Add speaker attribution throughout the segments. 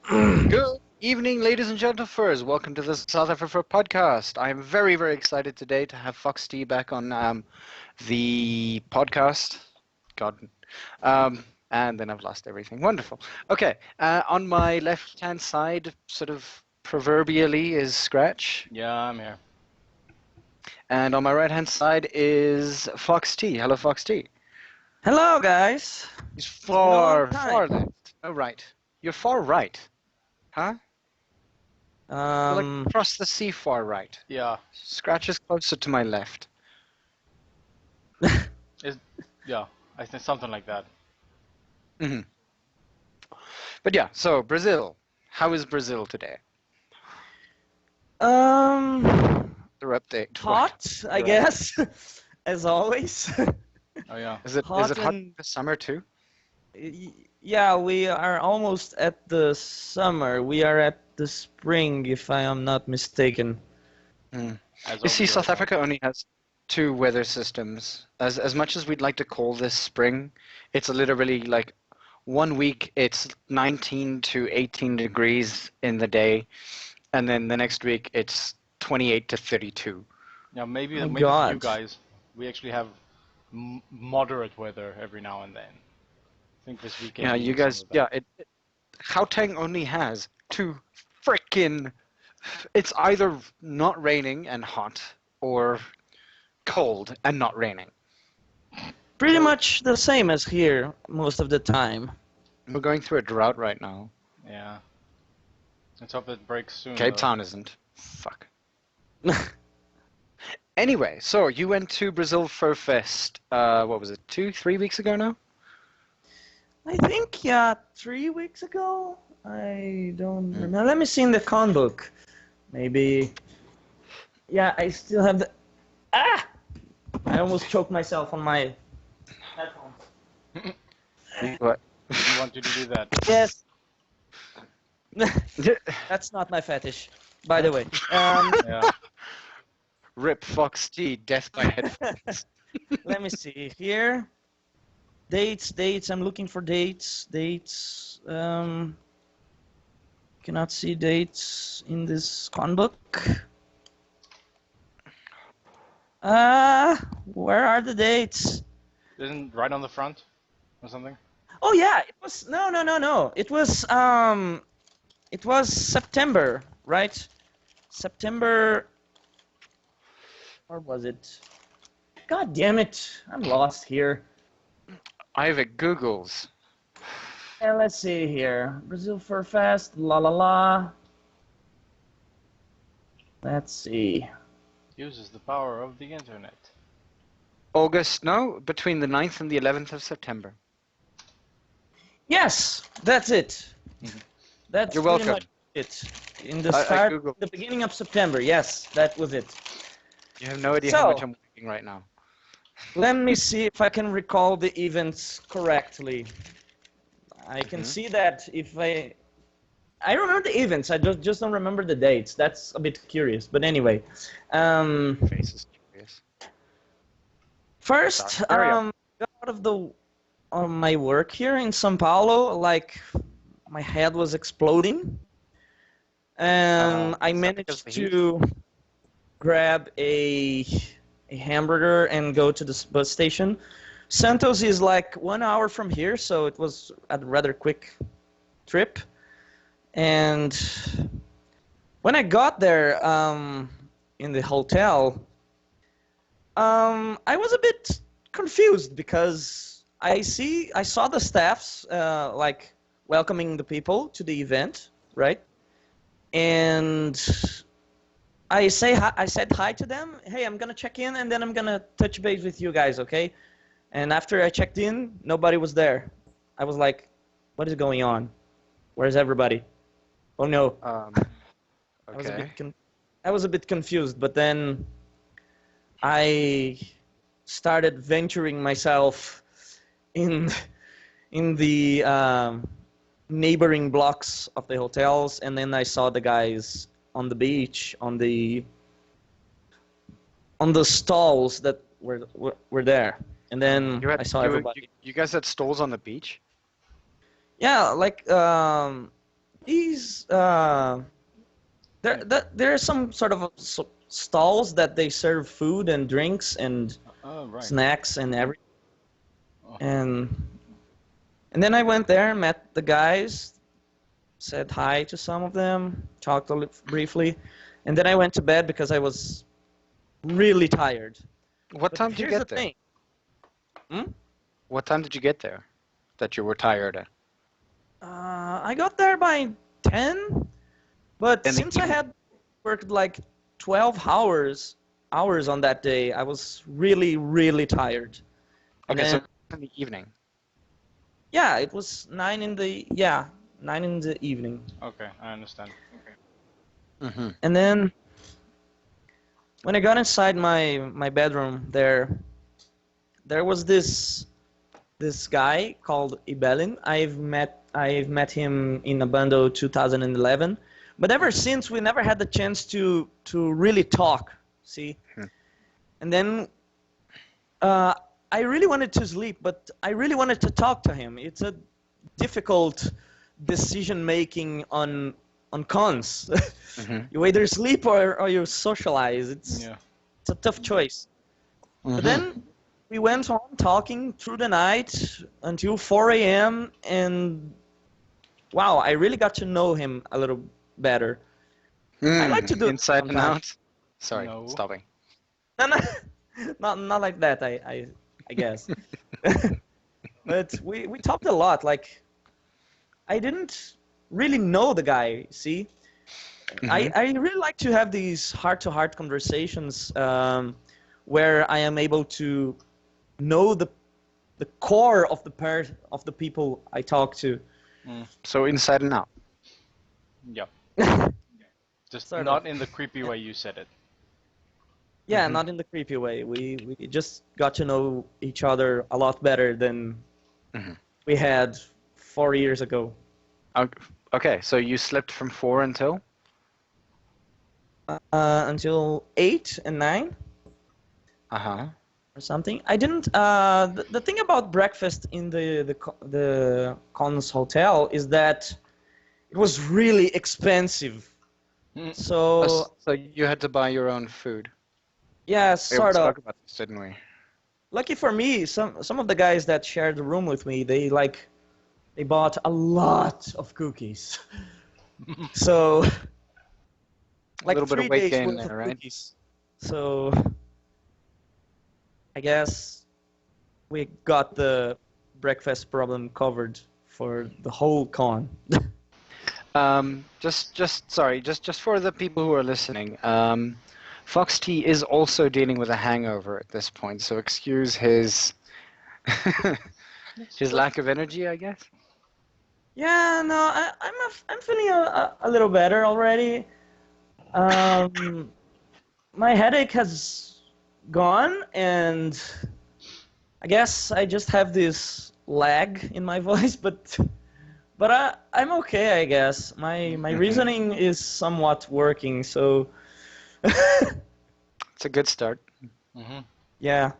Speaker 1: Good evening, ladies and gentlemen. Welcome to the south-afrifur podcast. I'm very, very excited today to have FoxT back on the podcast. God. And then I've lost everything. Wonderful. Okay. On my left-hand side, sort of proverbially, is Scratch.
Speaker 2: Yeah, I'm here.
Speaker 1: And on my right-hand side is FoxT. Hello, FoxT.
Speaker 3: Hello, guys.
Speaker 1: He's
Speaker 3: been a long
Speaker 1: far
Speaker 3: time.
Speaker 1: left. Oh, right. You're far right. Huh? You're like across the sea far right.
Speaker 2: Yeah.
Speaker 1: Scratch is closer to my left.
Speaker 2: Yeah, I think something like that.
Speaker 1: Hmm. But yeah, so Brazil. How is Brazil today? Their update.
Speaker 3: Hot, I guess, as always.
Speaker 2: Oh yeah.
Speaker 1: Is it
Speaker 3: Hot
Speaker 1: hot
Speaker 3: and-
Speaker 1: this summer too?
Speaker 3: Yeah, we are almost at the summer. We are at the spring, if I am not mistaken.
Speaker 1: Mm.
Speaker 2: As
Speaker 1: You see,
Speaker 2: of
Speaker 1: South
Speaker 2: your-
Speaker 1: Africa only has two weather systems. As much as we'd like to call this spring, it's literally like 1 week it's 19 to 18 degrees in the day, and then the next week it's 28 to 32.
Speaker 2: Yeah, maybe
Speaker 3: My
Speaker 2: for
Speaker 3: God.
Speaker 2: you guys, we actually have moderate weather every now and then. I think this weekend.
Speaker 1: Yeah,
Speaker 2: we
Speaker 1: you
Speaker 2: need some
Speaker 1: guys.
Speaker 2: of that.
Speaker 1: Yeah, Gauteng only has two frickin'. It's either not raining and hot, or cold and not raining.
Speaker 3: Pretty much the same as here most of the time.
Speaker 1: We're going through a drought right now.
Speaker 2: Yeah. Let's hope it breaks soon.
Speaker 1: Cape
Speaker 2: though.
Speaker 1: Town isn't. Fuck. Anyway, so you went to Brazil Fur Fest. What was it? 3 weeks ago now?
Speaker 3: I think, yeah, 3 weeks ago? I don't remember. Let me see in the con book. Maybe. Yeah, I still have the. Ah! I almost choked myself on my headphones.
Speaker 1: What?
Speaker 2: You wanted to do that.
Speaker 3: Yes. That's not my fetish, by the way.
Speaker 2: Yeah.
Speaker 1: Rip FoxT, death by headphones.
Speaker 3: Let me see here. Dates. I'm looking for dates. Cannot see dates in this con book. Where are the dates?
Speaker 2: Isn't right on the front or something?
Speaker 3: Oh yeah, it was no. It was September, right? September. Or was it? God damn it! I'm lost here.
Speaker 1: I have it Googles.
Speaker 3: And let's see here. Brazil Fur Fest, la la la. Let's see.
Speaker 2: Uses the power of the internet.
Speaker 1: Between the 9th and the 11th of September.
Speaker 3: Yes, that's it.
Speaker 1: Mhm.
Speaker 3: That's
Speaker 1: You're
Speaker 3: pretty
Speaker 1: welcome.
Speaker 3: much it. In the
Speaker 1: I
Speaker 3: start,
Speaker 1: Googled.
Speaker 3: the beginning of September. Yes, that was it.
Speaker 1: You have no idea
Speaker 3: So-
Speaker 1: how much I'm working right now.
Speaker 3: Let me see if I can recall the events correctly. I can
Speaker 1: Mhm.
Speaker 3: see that if I remember the events. I just don't remember the dates. That's a bit curious. But anyway,
Speaker 1: Face is curious.
Speaker 3: first,
Speaker 1: Sorry, carry on.
Speaker 3: got out of my work here in São Paulo, like my head was exploding, and I
Speaker 1: is that
Speaker 3: managed
Speaker 1: because of the heat?
Speaker 3: to grab a hamburger and go to the bus station. Santos is like 1 hour from here, so it was a rather quick trip. And when I got there in the hotel, I was a bit confused because I saw the staffs like welcoming the people to the event, right? And I said hi to them. Hey, I'm gonna check in and then I'm gonna touch base with you guys, okay? And after I checked in, nobody was there. I was like, what is going on? Where's everybody? Oh no.
Speaker 1: Okay.
Speaker 3: I was a bit confused, but then I started venturing myself in the neighboring blocks of the hotels, and then I saw the guys on the beach, on the stalls that were there, and then I saw everybody.
Speaker 1: You guys had stalls on the beach?
Speaker 3: Yeah, like these there are some sort of stalls that they serve food and drinks and
Speaker 2: Oh, right.
Speaker 3: snacks and everything.
Speaker 2: Oh.
Speaker 3: And then I went there, met the guys, said hi to some of them, talked briefly, and then I went to bed because I was really tired.
Speaker 1: What
Speaker 3: But
Speaker 1: time did you
Speaker 3: here's
Speaker 1: get
Speaker 3: the
Speaker 1: there?
Speaker 3: thing. Hmm?
Speaker 1: What time did you get there? That you were tired at?
Speaker 3: I got there by 10, but
Speaker 1: In the
Speaker 3: since I
Speaker 1: evening.
Speaker 3: had worked like 12 hours on that day, I was really, really tired. And
Speaker 1: Okay, so
Speaker 3: then,
Speaker 1: in the evening.
Speaker 3: yeah, it was 9 in the evening.
Speaker 2: Okay, I understand.
Speaker 1: Mm-hmm.
Speaker 3: And then when I got inside my bedroom there was this guy called Ibelin. I've met him in a bundle 2011, but ever since we never had the chance to really talk. See, and then I really wanted to sleep, but I really wanted to talk to him. It's a difficult decision making on cons.
Speaker 1: Mm-hmm.
Speaker 3: You either sleep or you socialize. It's
Speaker 2: Yeah.
Speaker 3: a tough choice.
Speaker 1: Mm-hmm.
Speaker 3: But then we went on talking through the night until 4 a.m. and wow, I really got to know him a little better. I like to do that
Speaker 1: Inside and
Speaker 3: sometimes.
Speaker 1: out. Sorry,
Speaker 2: No.
Speaker 1: stopping.
Speaker 3: No, not like that. I guess. But we talked a lot. Like I didn't really know the guy. See, I really like to have these heart-to-heart conversations where I am able to know the core of the people I talk to.
Speaker 1: So inside and out.
Speaker 2: Yep. Just
Speaker 3: Sort
Speaker 2: not
Speaker 3: of.
Speaker 2: in the creepy way you said it.
Speaker 3: Yeah,
Speaker 1: Mhm.
Speaker 3: not in the creepy way. We just got to know each other a lot better than
Speaker 1: Mhm.
Speaker 3: we had 4 years ago.
Speaker 1: Okay, so you slept from 4 until?
Speaker 3: Until 8 and 9
Speaker 1: Uh-huh.
Speaker 3: or something. I didn't. The thing about breakfast in the Cons hotel is that it was really expensive.
Speaker 2: Mm.
Speaker 3: So
Speaker 1: So you had to buy your own food.
Speaker 3: yeah,
Speaker 1: We
Speaker 3: sort of.
Speaker 1: spoke about this, didn't we?
Speaker 3: Lucky for me, some of the guys that shared the room with me, they bought a lot of cookies. So like
Speaker 1: little bit of
Speaker 3: 3
Speaker 1: weight
Speaker 3: days
Speaker 1: gain
Speaker 3: worth
Speaker 1: there,
Speaker 3: of
Speaker 1: right?
Speaker 3: cookies. So I guess we got the breakfast problem covered for the whole con.
Speaker 1: Just for the people who are listening, FoxT is also dealing with a hangover at this point, so excuse his his lack of energy, I guess.
Speaker 3: Yeah, no, I'm feeling a little better already. My headache has gone, and I guess I just have this lag in my voice, but I'm okay, I guess. My reasoning is somewhat working, so
Speaker 1: It's a good start.
Speaker 2: Mm-hmm.
Speaker 3: yeah.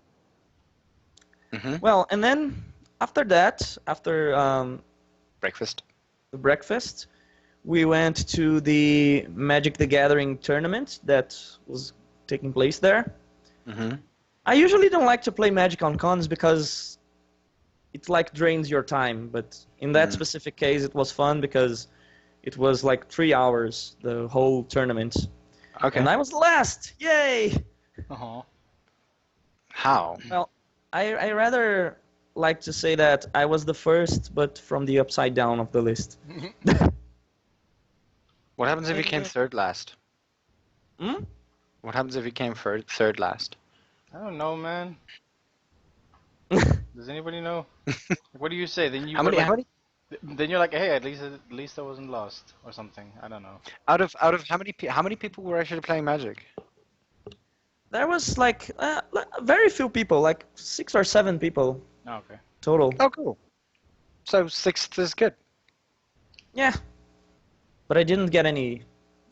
Speaker 1: Mm-hmm.
Speaker 3: Well, and then after that, after
Speaker 1: Breakfast.
Speaker 3: the breakfast, we went to the Magic the Gathering tournament that was taking place there.
Speaker 1: Mm-hmm.
Speaker 3: I usually don't like to play Magic on cons because it like drains your time, but in that specific case it was fun because it was like 3 hours, the whole tournament.
Speaker 1: Okay.
Speaker 3: And I was last! Yay!
Speaker 2: Uh-huh.
Speaker 1: How?
Speaker 3: Well, I rather like to say that I was the first, but from the upside down of the list.
Speaker 1: What happens if you came third last?
Speaker 3: Hmm?
Speaker 1: What happens if you came third last?
Speaker 2: I don't know, man. Does anybody know? What do you say? Then you
Speaker 1: How
Speaker 2: go
Speaker 1: many?
Speaker 2: like,
Speaker 1: How many?
Speaker 2: Then you're like, hey, at least I wasn't lost or something. I don't know.
Speaker 1: Out of how many people were actually playing Magic?
Speaker 3: There was like very few people, like 6 or 7 people
Speaker 2: Oh, okay.
Speaker 3: total.
Speaker 1: Oh, cool. So sixth is good.
Speaker 3: Yeah. But I didn't get any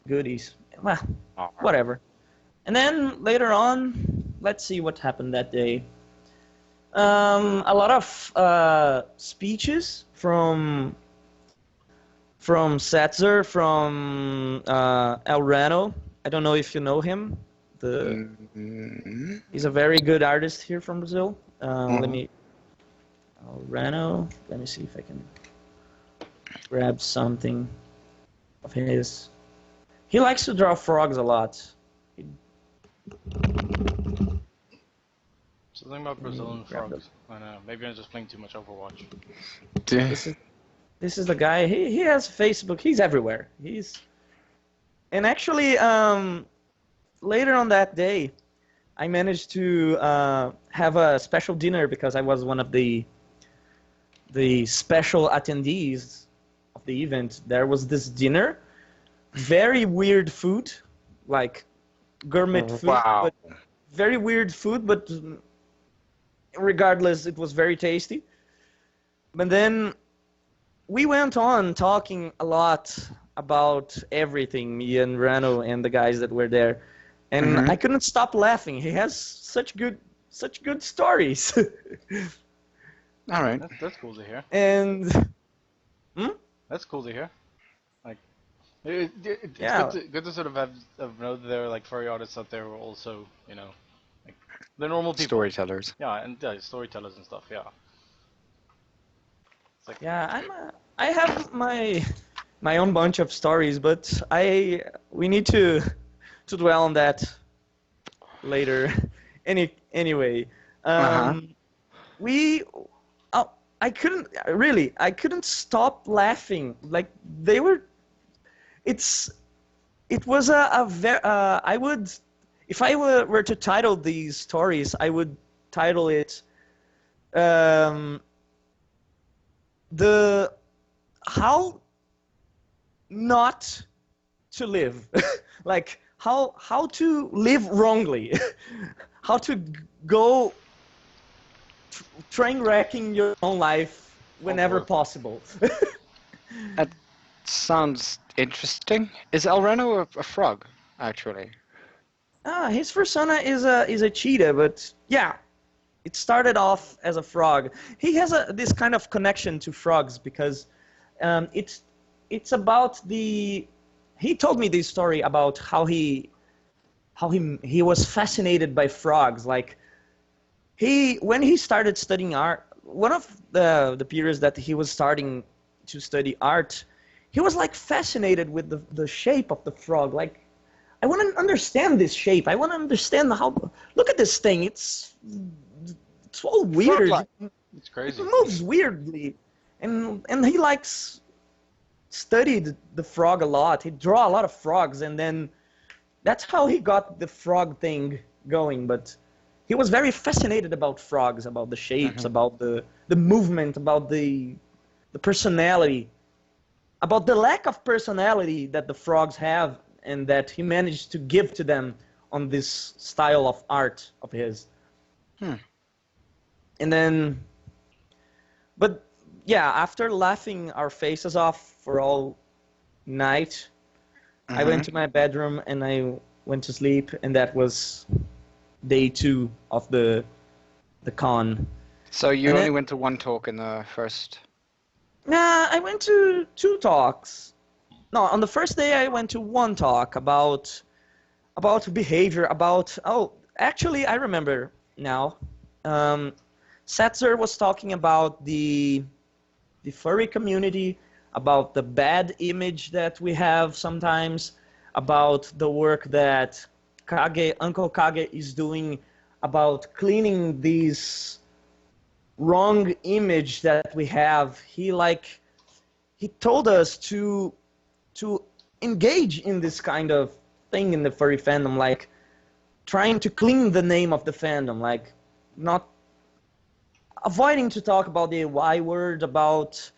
Speaker 3: goodies. Well,
Speaker 1: Oh.
Speaker 3: whatever. And then later on, let's see what happened that day. A lot of speeches from from Setzer, from El Rano. I don't know if you know him. He's a very good artist here from Brazil. Let me El Rano. Let me see if I can grab something of his. He likes to draw frogs a lot.
Speaker 2: Something about Brazilian frogs. I know. Maybe I'm just playing too much Overwatch.
Speaker 3: This is the guy. He has Facebook. He's everywhere. And actually, later on that day, I managed to have a special dinner because I was one of the special attendees of the event. There was this dinner, very weird food, like gourmet food,
Speaker 1: Wow.
Speaker 3: but very weird food, but regardless, it was very tasty. But then we went on talking a lot about everything, me and Rano and the guys that were there, and I couldn't stop laughing. He has such good stories.
Speaker 1: All right.
Speaker 2: That's cool to hear.
Speaker 3: And
Speaker 2: That's cool to hear. Like, it's
Speaker 3: Yeah.
Speaker 2: good to sort of know that there are like furry artists out there who are also, like the normal people.
Speaker 1: Storytellers.
Speaker 2: Yeah, and storytellers and stuff. Yeah. It's like,
Speaker 3: yeah, I have my own bunch of stories, but we need to dwell on that later. Anyway, I couldn't stop laughing. Like it was I would, if I were to title these stories, I would title it the how not to live. Like how to live wrongly. How to go train wrecking your own life whenever possible.
Speaker 1: That sounds interesting. Is El Reno a frog, actually?
Speaker 3: His persona is a cheetah, but yeah, it started off as a frog. He has this kind of connection to frogs because it's about the. He told me this story about how he was fascinated by frogs. Like when he started studying art, one of the periods that he was starting to study art, he was like fascinated with the shape of the frog. Like, I want to understand this shape. I want to understand how. Look at this thing. It's all weird.
Speaker 2: it's crazy.
Speaker 3: It moves weirdly, and he likes studied the frog a lot. He draw a lot of frogs, and then that's how he got the frog thing going. But he was very fascinated about frogs, about the shapes, about the movement, about the personality, about the lack of personality that the frogs have, and that he managed to give to them on this style of art of his. And then, but yeah, after laughing our faces off for all night, I went to my bedroom and I went to sleep, and that was day 2 of the con.
Speaker 1: So you only went to one talk in the first...
Speaker 3: Nah, I went to 2 talks. No, on the first day I went to 1 talk about behavior, about... Oh, actually, I remember now. Setzer was talking about the furry community, about the bad image that we have sometimes, about the work that Uncle Kage is doing about cleaning this wrong image that we have. He told us to engage in this kind of thing in the furry fandom, like trying to clean the name of the fandom, like not avoiding to talk about the Y word, about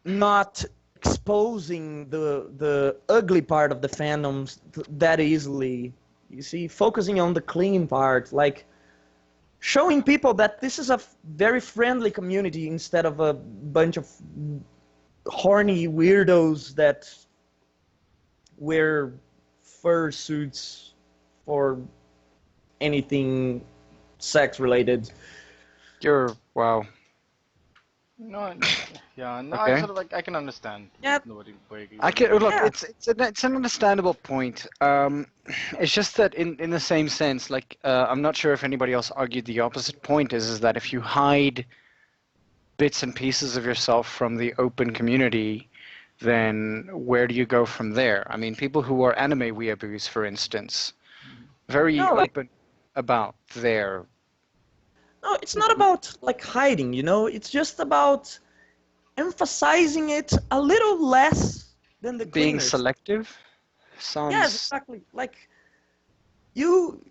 Speaker 3: not exposing the ugly part of the fandoms that easily. You see, focusing on the clean part, like showing people that this is a very friendly community instead of a bunch of horny weirdos that wear fur suits for anything sex related.
Speaker 1: Wow.
Speaker 2: No, yeah, no, I
Speaker 1: Okay.
Speaker 2: sort of like I can understand.
Speaker 3: Yeah.
Speaker 2: Where you
Speaker 1: I can look.
Speaker 3: Yeah.
Speaker 1: It's an understandable point. It's just that in the same sense, like I'm not sure if anybody else argued the opposite point. Is that if you hide bits and pieces of yourself from the open community, then where do you go from there? I mean, people who are anime weeaboos, for instance, very
Speaker 3: No, like
Speaker 1: open about their
Speaker 3: no, it's not about like hiding, you know. It's just about emphasizing it a little less than the
Speaker 1: being
Speaker 3: cleaners.
Speaker 1: selective.
Speaker 3: Yes,
Speaker 1: Sounds
Speaker 3: exactly. Like you,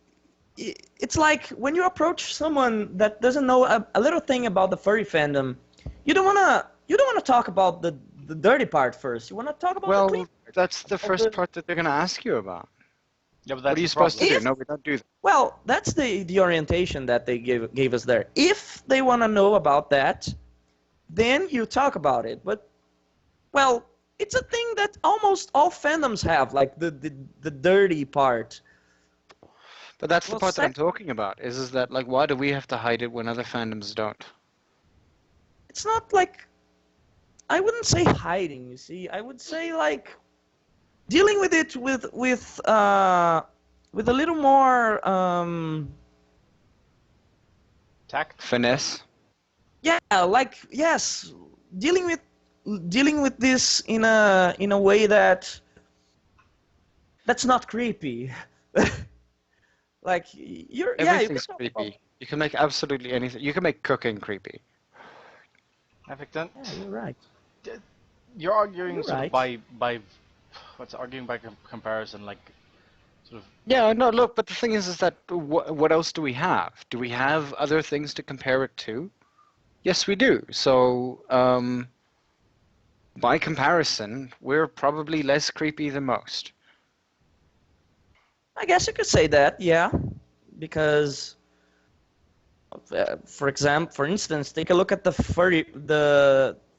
Speaker 3: it's like when you approach someone that doesn't know a little thing about the furry fandom, you don't wanna talk about the dirty part first. You wanna talk about the clean
Speaker 1: well. That's the
Speaker 3: of
Speaker 1: first part that they're going to ask you about.
Speaker 2: Yeah, but
Speaker 1: What
Speaker 2: that's
Speaker 1: are you
Speaker 2: the
Speaker 1: supposed to
Speaker 2: problem.
Speaker 1: do?
Speaker 3: If
Speaker 1: No, we don't do that.
Speaker 3: Well, that's the orientation that they gave us there. If they want to know about that, then you talk about it. But well, it's a thing that almost all fandoms have, like the dirty part.
Speaker 1: But that's the
Speaker 3: Well,
Speaker 1: part that I'm talking about. Is that like why do we have to hide it when other fandoms don't?
Speaker 3: it's not like I wouldn't say hiding. You see, I would say like dealing with it with a little more
Speaker 2: Tact.
Speaker 1: Finesse.
Speaker 3: yeah, like yes, dealing with dealing with this in a way that's not creepy. Like you're yeah, you can
Speaker 1: Everything's
Speaker 3: talk about
Speaker 1: creepy. You can make absolutely anything. You can make cooking creepy.
Speaker 2: I think then
Speaker 3: yeah, you're right.
Speaker 2: you're arguing
Speaker 3: You're
Speaker 2: sort
Speaker 3: right.
Speaker 2: of by what's arguing by comparison, like sort of
Speaker 1: Yeah, no, look, but the thing is that what else do we have? Do we have other things to compare it to? Yes, we do. So, by comparison, we're probably less creepy than most.
Speaker 3: I guess you could say that, yeah, because for instance, take a look at the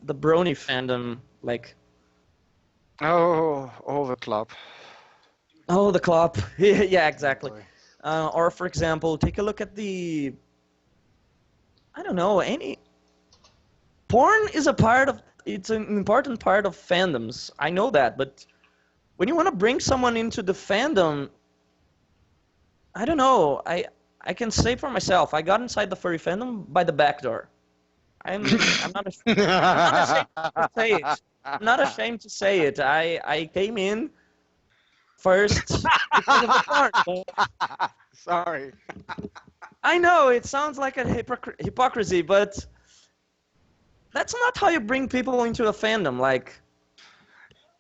Speaker 3: brony fandom, like
Speaker 1: Oh, the club.
Speaker 3: oh the club, yeah, exactly.
Speaker 2: boy.
Speaker 3: Or for example, take a look at the I don't know any porn is a part of it's an important part of fandoms. I know that, but when you want to bring someone into the fandom, I don't know. I can say for myself, I got inside the furry fandom by the back door. I'm not I'm not ashamed to say it. I'm not ashamed to say it. I came in first because of the porn. But
Speaker 1: Sorry.
Speaker 3: I know it sounds like a hypocrisy, but that's not how you bring people into a fandom. Like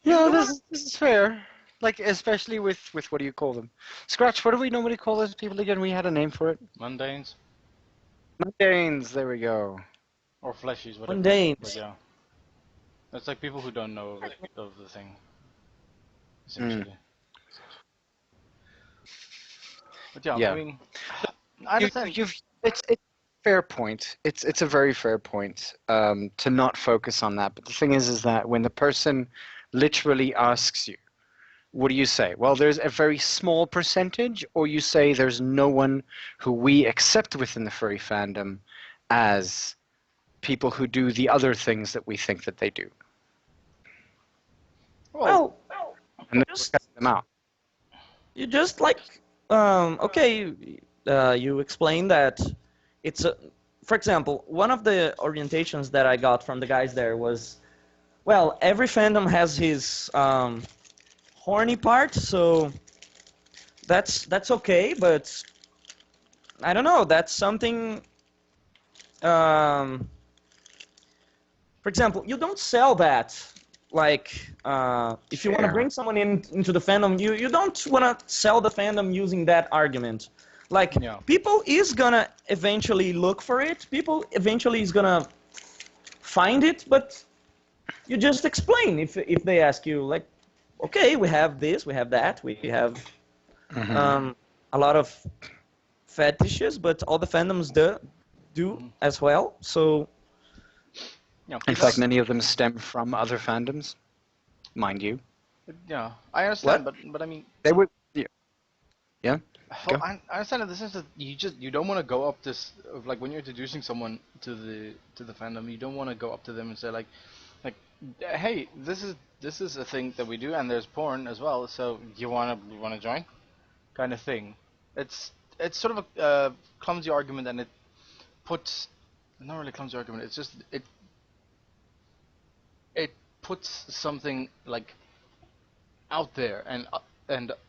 Speaker 1: Yeah,
Speaker 3: you
Speaker 1: this is fair. Like, especially with what do you call them? Scratch, what do we normally call those people again? We had a name for it.
Speaker 2: Mundanes
Speaker 1: Mundanes, there we go.
Speaker 2: or fleshies, whatever.
Speaker 3: Mundanes.
Speaker 2: But yeah, it's like people who don't know of the thing, essentially. But yeah,
Speaker 1: Yeah.
Speaker 2: I mean, I understand.
Speaker 1: It's a fair point. It's a very fair point to not focus on that. But the thing is that when the person literally asks you, what do you say? Well, there's a very small percentage, or you say there's no one who we accept within the furry fandom as people who do the other things that we think that they do.
Speaker 2: Well,
Speaker 1: And then
Speaker 3: just
Speaker 1: we cut them out.
Speaker 3: you just like okay, you explain that it's a. For example, one of the orientations that I got from the guys there was, well, every fandom has his horny part, so that's okay, but I don't know, that's something. Um, for example, you don't sell that. Like, if you want to
Speaker 1: Fair.
Speaker 3: bring someone into the fandom, you don't want to sell the fandom using that argument. Like,
Speaker 2: Yeah.
Speaker 3: people is gonna eventually look for it. People eventually is gonna find it, but you just explain if they ask you, like, okay, we have this, we have that, we have a lot of fetishes, but all the fandoms do as well. So
Speaker 2: yeah.
Speaker 1: In fact, many of them stem from other fandoms, mind you.
Speaker 2: Yeah, I understand, but I mean,
Speaker 1: They would. Yeah. Yeah.
Speaker 2: Well, I understand in the sense that you don't want to go up this like when you're introducing someone to the fandom, you don't want to go up to them and say like hey, this is a thing that we do, and there's porn as well, so you wanna join, kind of thing. It's sort of a clumsy argument, and it puts not really clumsy argument. It's just it puts something like out there and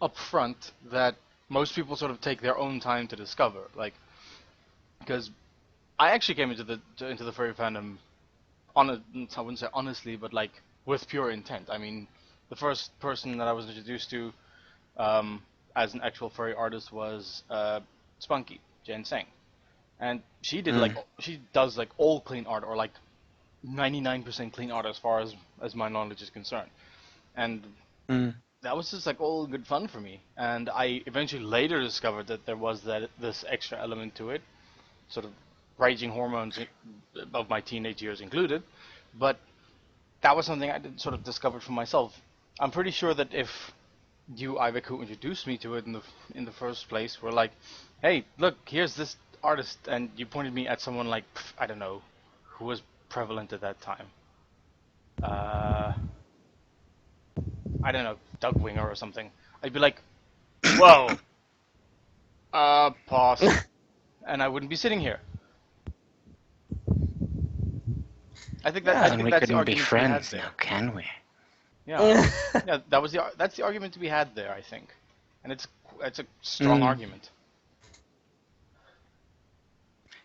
Speaker 2: up front that most people sort of take their own time to discover. Like, because I actually came into the furry fandom I wouldn't say honestly, but like with pure intent. I mean, the first person that I was introduced to as an actual furry artist was Spunky Jen Seng, and she does like all clean art, or like 99% clean art as far as my knowledge is concerned, and that was just like all good fun for me. And I eventually later discovered that there was this extra element to it, sort of raging hormones of my teenage years included, but that was something I sort of discovered for myself. I'm pretty sure that if you, Ivek, who introduced me to it in the first place, were like, "Hey, look, here's this artist," and you pointed me at someone like, I don't know, who was prevalent at that time. I don't know, Doug Winger or something. I'd be like, "Whoa, pause," and I wouldn't be sitting here. I think
Speaker 1: And we
Speaker 2: that's the
Speaker 1: couldn't be
Speaker 2: argument
Speaker 1: friends
Speaker 2: we had
Speaker 1: now,
Speaker 2: there.
Speaker 1: can we?
Speaker 2: Yeah, yeah, that's the argument to be had there, I think, and it's a strong argument.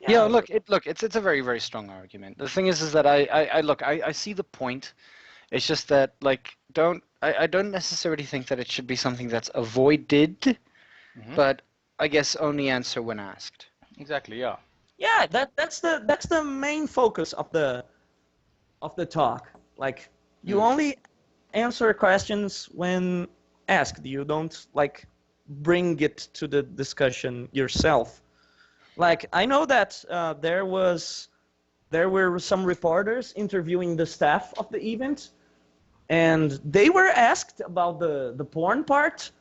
Speaker 1: Yeah, look, it's a very, very strong argument. The thing is that I see the point. It's just that like I don't necessarily think that it should be something that's avoided, but I guess only answer when asked.
Speaker 2: Exactly, yeah.
Speaker 3: Yeah, that's the main focus of the talk. Like, you only answer questions when asked. You don't like bring it to the discussion yourself. Like, I know that there were some reporters interviewing the staff of the event, and they were asked about the porn part.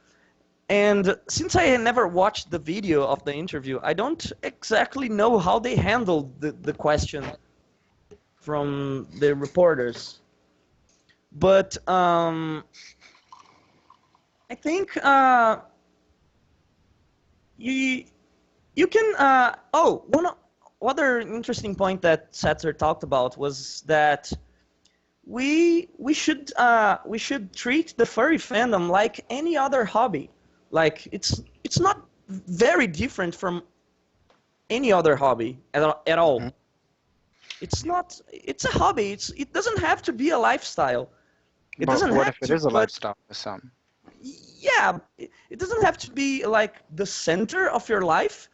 Speaker 3: And since I had never watched the video of the interview, I don't exactly know how they handled the question from the reporters. But I think you can. One other interesting point that Setzer talked about was that we should treat the furry fandom like any other hobby. Like, it's not very different from any other hobby at all. Mm-hmm. It's a hobby. It doesn't have to be a lifestyle.
Speaker 1: It doesn't have if it is a lifestyle for some?
Speaker 3: Yeah, it doesn't have to be like the center of your life.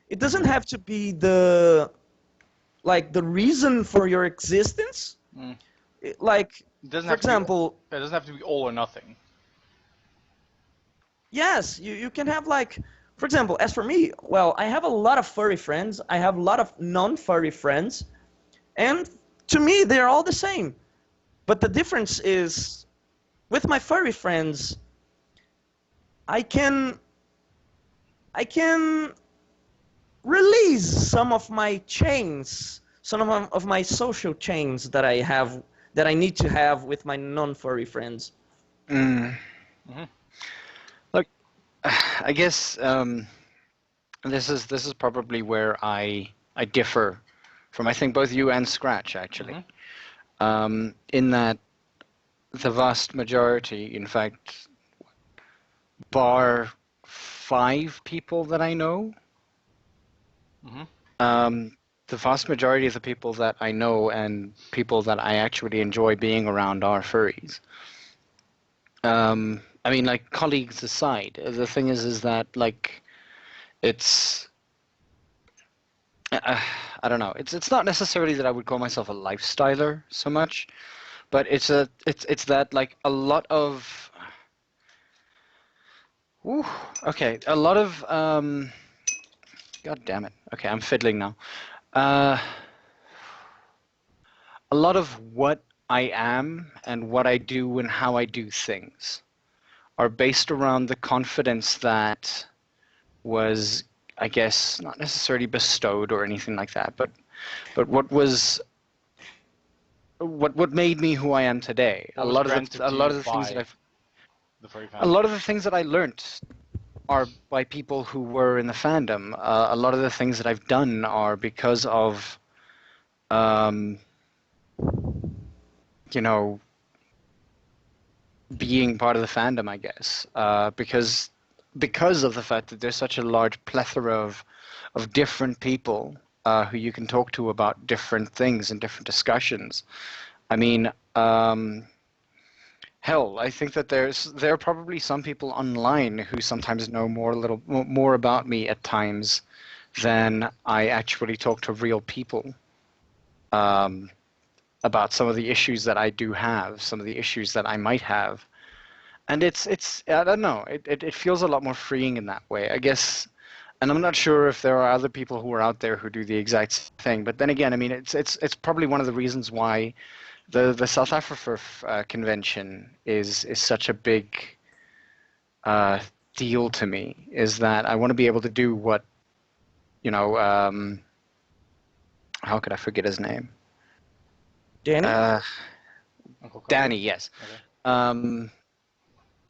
Speaker 3: It doesn't have to be the reason for your existence. Like, for example,
Speaker 2: it doesn't have to be all or nothing.
Speaker 3: Yes, you can have, like, for example, as for me, well, I have a lot of furry friends. I have a lot of non-furry friends. And to me, they're all the same. But the difference is, with my furry friends, I can release some of my chains, some of my social chains that I need to have with my non-furry friends.
Speaker 1: Look, I guess this is probably where I differ from, I think, both you and Scratch, actually. In that the vast majority, in fact, bar 5 people that I know, the vast majority of the people that I know and people that I actually enjoy being around are furries. I mean, like, colleagues aside, the thing is that, like, it's I don't know. It's not necessarily that I would call myself a lifestyler so much, but it's that, like, a lot of a lot of God damn it. Okay, I'm fiddling now. A lot of what I am and what I do and how I do things are based around the confidence that was, I guess, not necessarily bestowed or anything like that, but what was what made me who I am today.
Speaker 2: What was granted
Speaker 1: A
Speaker 2: to
Speaker 1: lot
Speaker 2: you
Speaker 1: of the things that
Speaker 2: by the furry
Speaker 1: a
Speaker 2: fandom?
Speaker 1: lot of the things that I learned are by people who were in the fandom. A lot of the things that I've done are because of, um, you know, being part of the fandom, I guess. Because of the fact that there's such a large plethora of different people who you can talk to about different things and different discussions. I mean, hell, I think that there are probably some people online who sometimes know a little more about me at times than I actually talk to real people about some of the issues that I do have, some of the issues that I might have. And it's I don't know, it feels a lot more freeing in that way, I guess. And I'm not sure if there are other people who are out there who do the exact thing. But then again, I mean, it's probably one of the reasons why the south-afrifur convention is such a big deal to me. Is that I want to be able to do what, how could I forget his name?
Speaker 3: Danny?
Speaker 2: Uncle Carter?
Speaker 1: Danny, yes.
Speaker 2: Okay.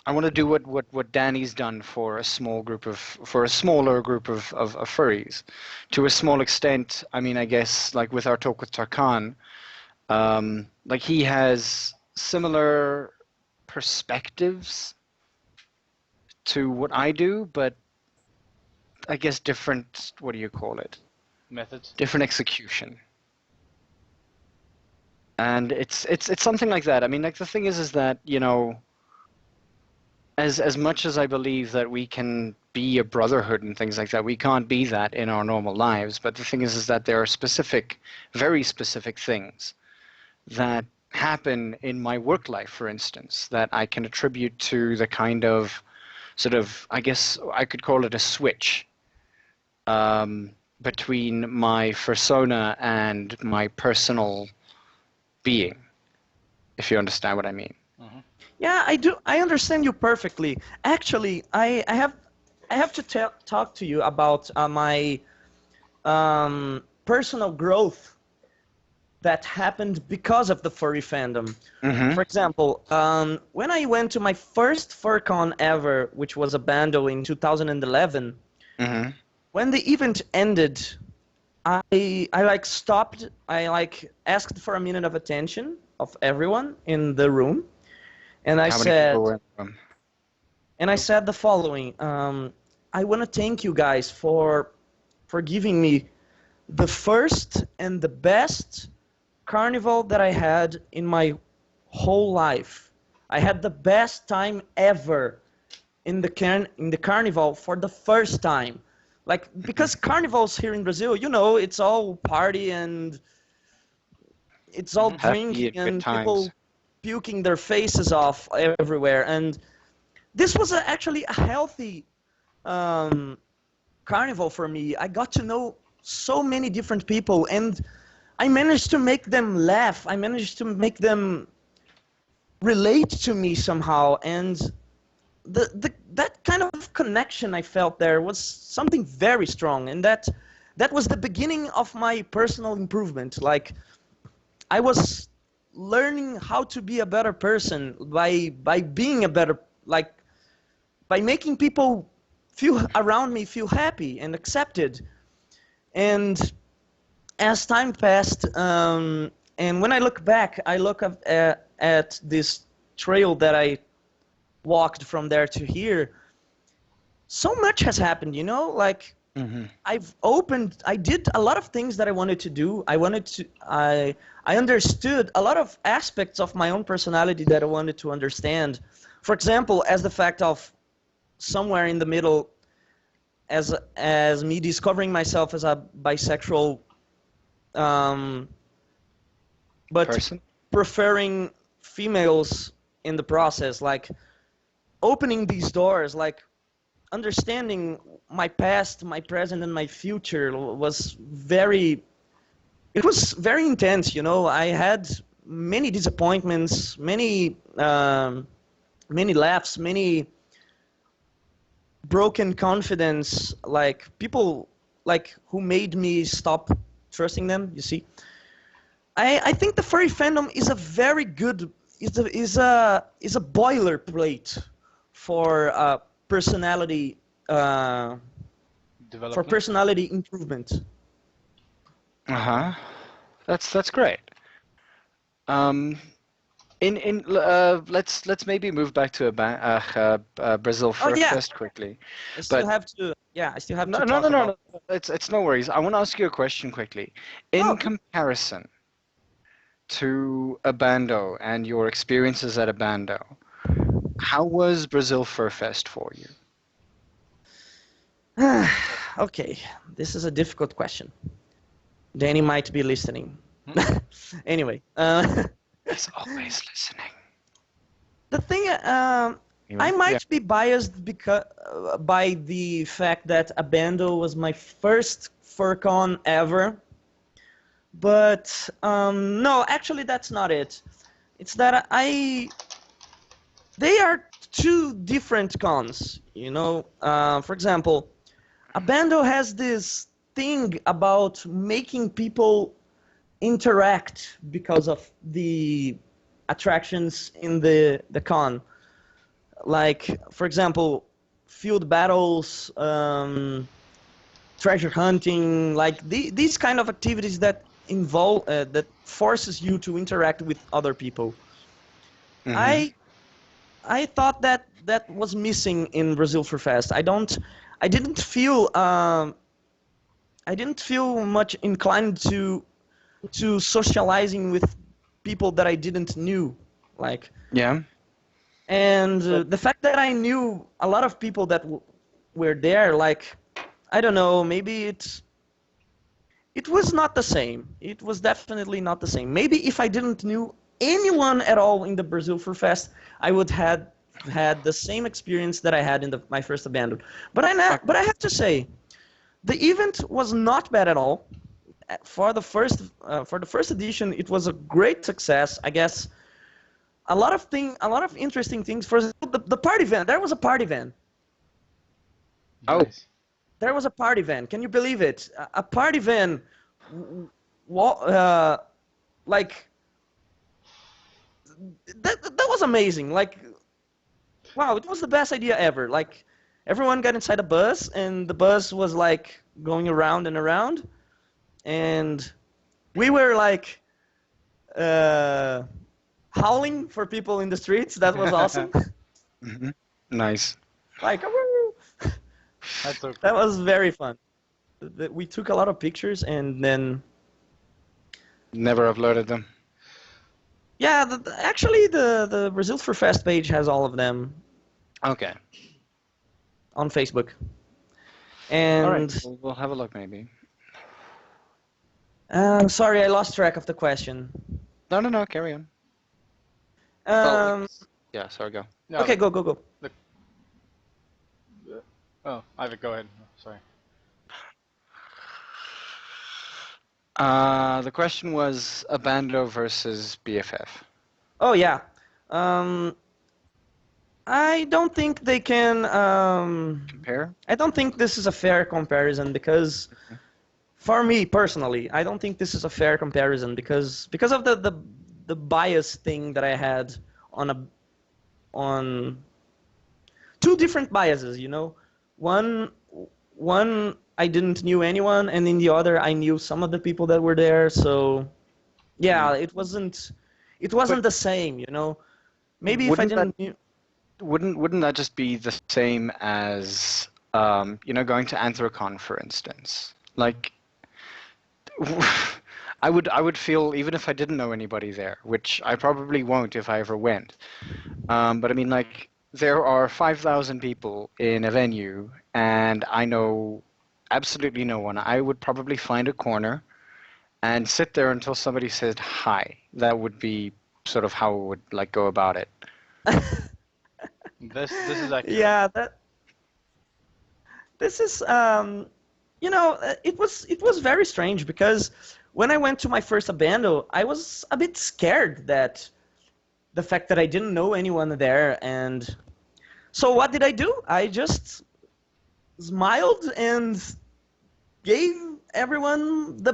Speaker 1: I want to do what Danny's done for a smaller group of furries. To a small extent, I mean, I guess like with our talk with Tarkan, like he has similar perspectives to what I do, but I guess different. What do you call it?
Speaker 2: Methods?
Speaker 1: Different execution. And it's something like that. I mean, like the thing is that as much as I believe that we can be a brotherhood and things like that, we can't be that in our normal lives. But the thing is that there are specific, very specific things that happen in my work life, for instance, that I can attribute to the kind of sort of, I guess I could call it a switch between my persona and my personal being, if you understand what I mean.
Speaker 2: Mm-hmm.
Speaker 3: Yeah, I do. I understand you perfectly. Actually, I have to talk to you about my personal growth that happened because of the furry fandom.
Speaker 1: Mm-hmm.
Speaker 3: For example, when I went to my first FurCon ever, which was a Bando in 2011,
Speaker 1: Mm-hmm.
Speaker 3: when the event ended, I like stopped. I like asked for a minute of attention of everyone in the room. And I
Speaker 1: How many
Speaker 3: said,
Speaker 1: people were in the room?
Speaker 3: and I said the following: I want to thank you guys for giving me the first and the best carnival that I had in my whole life. I had the best time ever in the carnival for the first time. Like, because carnivals here in Brazil, it's all party and it's all
Speaker 2: Mhm.
Speaker 1: Happy
Speaker 3: drinking
Speaker 1: and good
Speaker 3: and
Speaker 1: times.
Speaker 3: people puking their faces off everywhere. And this was actually a healthy carnival for me. I got to know so many different people, and I managed to make them laugh. I managed to make them relate to me somehow. And that kind of connection I felt there was something very strong. And that was the beginning of my personal improvement. Like, I was learning how to be a better person by being a better, like, by making people around me feel happy and accepted. And as time passed, and when I look back, I look at this trail that I walked from there to here. So much has happened, like,
Speaker 1: Mm-hmm.
Speaker 3: I did a lot of things that I wanted to do. I understood a lot of aspects of my own personality that I wanted to understand. For example, as the fact of somewhere in the middle, as me discovering myself as a bisexual, but
Speaker 1: Person?
Speaker 3: preferring females in the process, like opening these doors, like understanding my past, my present, and my future was very intense. I had many disappointments, many laughs, many broken confidence, like people like who made me stop trusting them. You see, I think the furry fandom is a very good is a boilerplate for personality for
Speaker 2: Development.
Speaker 3: personality improvement.
Speaker 1: Uh-huh. That's great. Um, let's maybe move back to Brazil
Speaker 3: Oh
Speaker 1: Fur
Speaker 3: yeah,
Speaker 1: Fest quickly.
Speaker 3: I still
Speaker 1: But
Speaker 3: have to. Yeah, I still have to
Speaker 1: no, no, no,
Speaker 3: talk
Speaker 1: no,
Speaker 3: about.
Speaker 1: no. It's no worries. I want to ask you a question quickly.
Speaker 3: Oh,
Speaker 1: In comparison to Abando and your experiences at Abando, how was Brazil Fur Fest for you?
Speaker 3: okay. This is a difficult question. Danny might be listening. Anyway,
Speaker 1: He's always listening.
Speaker 3: the thing, I
Speaker 1: Anyway, yeah.
Speaker 3: might be biased because by the fact that Abando was my first FurCon ever, but no, actually that's not it. It's that they are two different cons. You know, for example, Abando has this thing about making people interact because of the attractions in the con. Like, for example, field battles, treasure hunting, like these kind of activities that involve that forces you to interact with other people.
Speaker 1: Mm-hmm.
Speaker 3: I thought that that was missing in Brazil for Fest. I didn't feel I didn't feel much inclined to socializing with people that I didn't knew, like.
Speaker 1: Yeah.
Speaker 3: And the fact that I knew a lot of people that were there, like, I don't know, maybe it was not the same. It was definitely not the same. Maybe if I didn't knew anyone at all in the Brazil Fur Fest, I would have had the same experience that I had in my first abandon. But I have to say, the event was not bad at all. For the first edition, it was a great success. I guess a lot of interesting things. For example, the party van. There was a party van.
Speaker 1: Oh.
Speaker 2: Nice.
Speaker 3: There was a party van. Can you believe it? A party van, like that was amazing. Like, wow, it was the best idea ever. Like, everyone got inside a bus, and the bus was like going around and around, and we were like howling for people in the streets. That was awesome.
Speaker 1: Mm-hmm. Nice.
Speaker 3: Like, woo!
Speaker 2: That's so cool.
Speaker 3: That was very fun. We took a lot of pictures, and then
Speaker 1: Never uploaded them.
Speaker 3: yeah, actually the Brazil for Fest page has all of them
Speaker 1: Okay.
Speaker 3: on Facebook.
Speaker 1: All
Speaker 3: And
Speaker 1: right. We'll have a look maybe.
Speaker 3: sorry, I lost track of the question.
Speaker 1: No, no, no. Carry on. Yeah. Sorry. Go.
Speaker 2: No,
Speaker 3: Okay, go.
Speaker 2: Oh, Ivan, go ahead. Sorry.
Speaker 1: The question was Abando versus BFF.
Speaker 3: Oh yeah. I don't think they can.
Speaker 1: Compare?
Speaker 3: I don't think this is a fair comparison because, for me personally, I don't think this is a fair comparison because of the bias thing that I had on two different biases. You know, one I didn't knew anyone, and in the other I knew some of the people that were there. So yeah, it wasn't the same. You know, maybe if I
Speaker 1: Wouldn't
Speaker 3: didn't.
Speaker 1: Wouldn't that just be the same as going to Anthrocon, for instance? Like, I would feel, even if I didn't know anybody there, which I probably won't if I ever went. But I mean, like, there are 5,000 people in a venue, and I know absolutely no one. I would probably find a corner and sit there until somebody said hi. That would be sort of how I would like go about it.
Speaker 2: This is accurate.
Speaker 3: Yeah, this is it was very strange because when I went to my first abando, I was a bit scared that the fact that I didn't know anyone there, and so what did I do? I just smiled and gave everyone the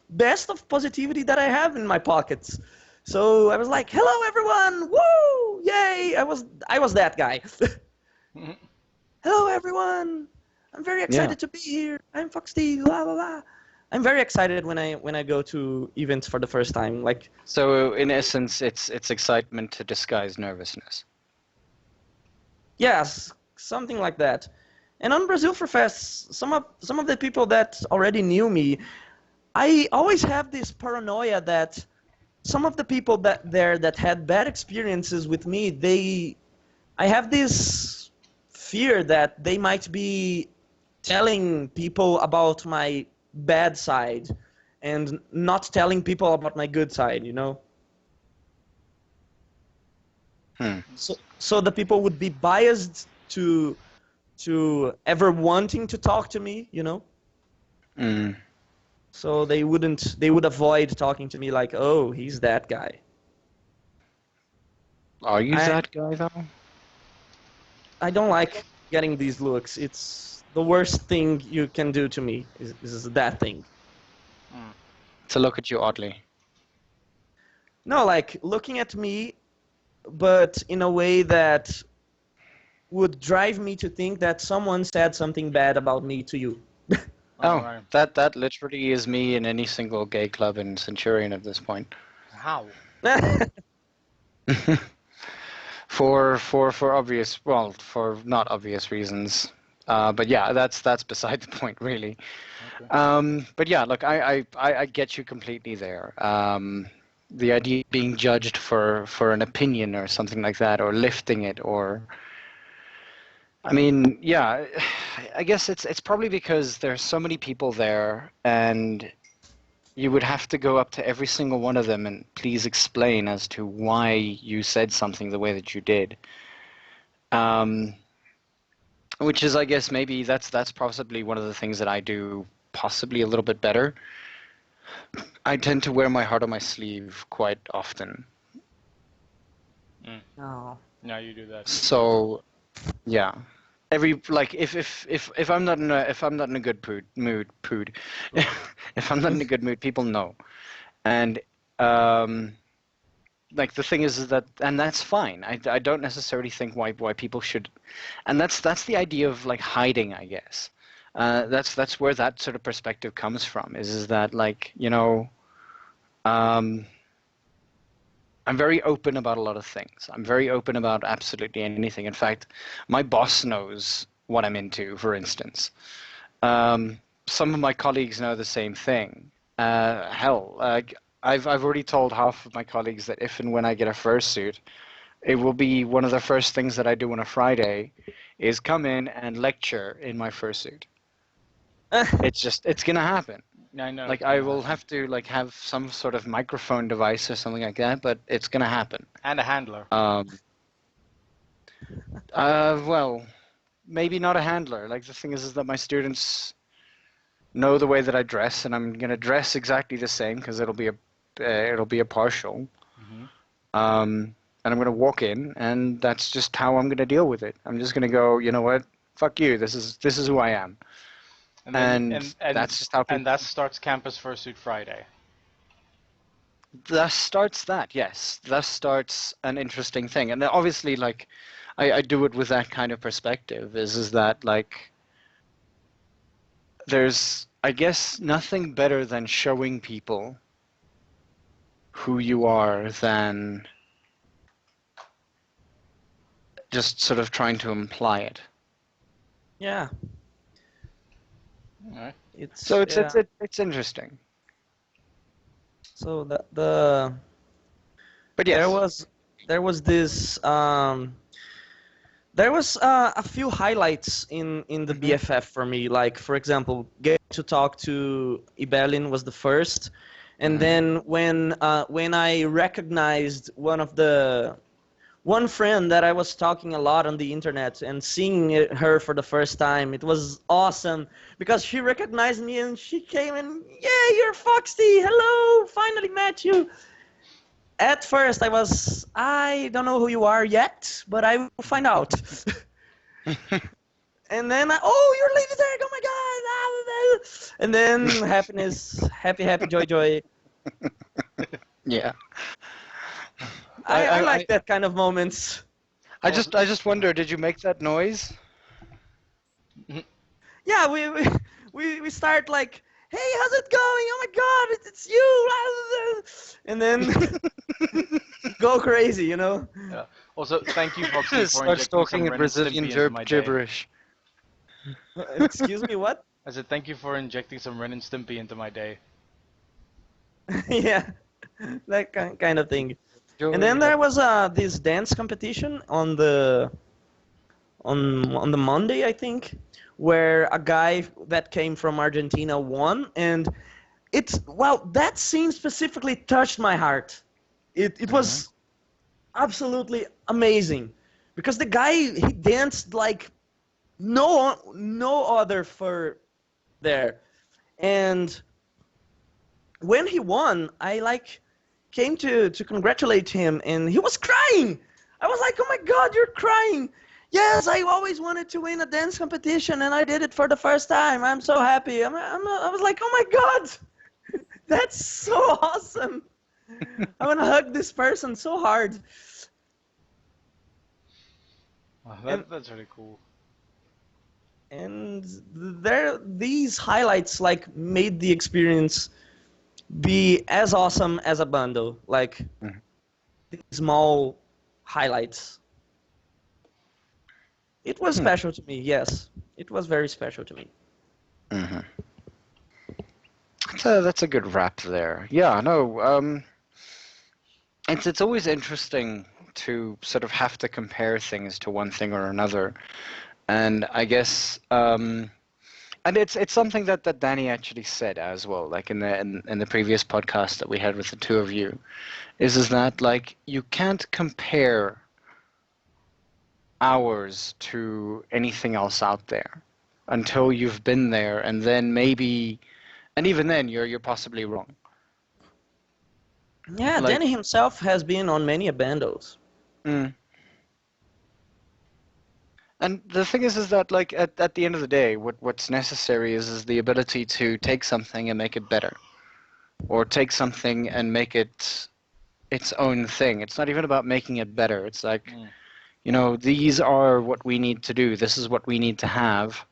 Speaker 3: best of positivity that I have in my pockets. So I was like, "Hello, everyone! Woo! Yay!" I was that guy. Hello, everyone! I'm very
Speaker 1: Yeah.
Speaker 3: excited to be here. I'm FoxT. La la la. I'm very excited when I go to events for the first time. Like,
Speaker 1: So in essence, it's excitement to disguise nervousness.
Speaker 3: yes, something like that. And on Brazil for Fest, some of the people that already knew me, I always have this paranoia that some of the people that had bad experiences with me, I have this fear that they might be telling people about my bad side and not telling people about my good side, you know?
Speaker 1: Hmm.
Speaker 3: So the people would be biased to ever wanting to talk to me, you know?
Speaker 1: Mm.
Speaker 3: So they would avoid talking to me like, "Oh, he's that guy."
Speaker 1: Are you
Speaker 3: I
Speaker 1: that guy though?
Speaker 3: I don't like getting these looks. It's the worst thing you can do to me is that thing.
Speaker 1: To look at you oddly.
Speaker 3: No, like looking at me, but in a way that would drive me to think that someone said something bad about me to you.
Speaker 1: Oh,
Speaker 2: Right.
Speaker 1: that literally is me in any single gay club in Centurion at this point.
Speaker 2: How?
Speaker 1: For obvious, well, for not obvious reasons. But yeah, that's beside the point, really.
Speaker 2: Okay.
Speaker 1: But yeah, look, I get you completely there. The idea of being judged for an opinion or something like that, or lifting it, or I mean, yeah, I guess it's probably because there's so many people there, and you would have to go up to every single one of them and please explain as to why you said something the way that you did. Um, which is, I guess, maybe that's possibly one of the things that I do possibly a little bit better. I tend to wear my heart on my sleeve quite often.
Speaker 3: No.
Speaker 2: Now you do that.
Speaker 1: So, yeah. Every like if I'm not in a good if I'm not in a good mood, people know. And um like the thing is that, and that's fine. I don't necessarily think why people should, and that's the idea of like hiding, I guess. That's where that sort of perspective comes from. Is that like, you know, um, I'm very open about a lot of things. I'm very open about absolutely anything. In fact, my boss knows what I'm into, for instance. Some of my colleagues know the same thing. Hell, I've already told half of my colleagues that if and when I get a fursuit, it will be one of the first things that I do on a Friday, is come in and lecture in my fursuit. It's gonna happen.
Speaker 2: I know.
Speaker 1: Like I will have to like have some sort of microphone device or something like that, but it's gonna happen.
Speaker 2: And a handler.
Speaker 1: Well, maybe not a handler. Like the thing is that my students know the way that I dress, and I'm gonna dress exactly the same because it'll be a partial. And I'm gonna walk in, and that's just how I'm gonna deal with it. I'm just gonna go, you know what? Fuck you. This is who I am.
Speaker 2: And
Speaker 1: That's just how people.
Speaker 2: and that starts Campus Fursuit Friday.
Speaker 1: Thus starts that, yes. Thus starts an interesting thing, and obviously, like, I do it with that kind of perspective. Is that like there's, I guess, nothing better than showing people who you are than just sort of trying to imply it.
Speaker 3: Yeah.
Speaker 2: All right.
Speaker 1: So
Speaker 3: Yeah.
Speaker 1: it's interesting.
Speaker 3: So the
Speaker 1: But yes,
Speaker 3: there was this there was a few highlights in the BFF for me. Like, for example, getting to talk to Ibelin was the first, and then when I recognized one friend that I was talking a lot on the internet and seeing her for the first time, it was awesome because she recognized me and she came and, "Yeah, you're FoxT. Hello, finally met you." At first, I don't know who you are yet, but I will find out. And then you're leaving there! Oh my God! And then happiness, happy, joy.
Speaker 1: Yeah.
Speaker 3: I like that kind of moments.
Speaker 1: I just wonder, did you make that noise?
Speaker 3: Yeah, we start like, hey, how's it going? Oh my God, it's you! And then go crazy, you know?
Speaker 2: Yeah. Also, thank you, FoxT, for
Speaker 1: Starts
Speaker 2: injecting
Speaker 1: talking
Speaker 2: some
Speaker 1: in
Speaker 2: Ren and
Speaker 1: Brazilian
Speaker 2: Stimpy into my day.
Speaker 1: gibberish.
Speaker 3: Excuse me, what?
Speaker 2: I said thank you for injecting some Ren and Stimpy into my day.
Speaker 3: Yeah, that kind of thing.
Speaker 1: Joy.
Speaker 3: And then there was this dance competition on the Monday, I think, where a guy that came from Argentina won, and that scene specifically touched my heart. It was absolutely amazing, because the guy, he danced like no other fur there, and when he won, I came to congratulate him, and he was crying. I was like, oh my God, you're crying. Yes, I always wanted to win a dance competition, and I did it for the first time. I'm so happy. I was like, oh my God, that's so awesome. I want to hug this person so hard.
Speaker 2: Wow, that's really cool.
Speaker 3: And these highlights made the experience be as awesome as a bundle. These small highlights. It was special to me, yes. It was very special to me.
Speaker 1: Mm-hmm. That's a good wrap there. Yeah, no, it's always interesting to sort of have to compare things to one thing or another. And I guess, and it's something that Danny actually said as well, like in the previous podcast that we had with the two of you, is that like you can't compare ours to anything else out there until you've been there, and then maybe, and even then you're possibly wrong.
Speaker 3: Yeah, Danny himself has been on many bandos.
Speaker 1: And the thing is that like at the end of the day, what's necessary is the ability to take something and make it better, or take something and make it its own thing. It's not even about making it better. It's like, you know, these are what we need to do. This is what we need to have.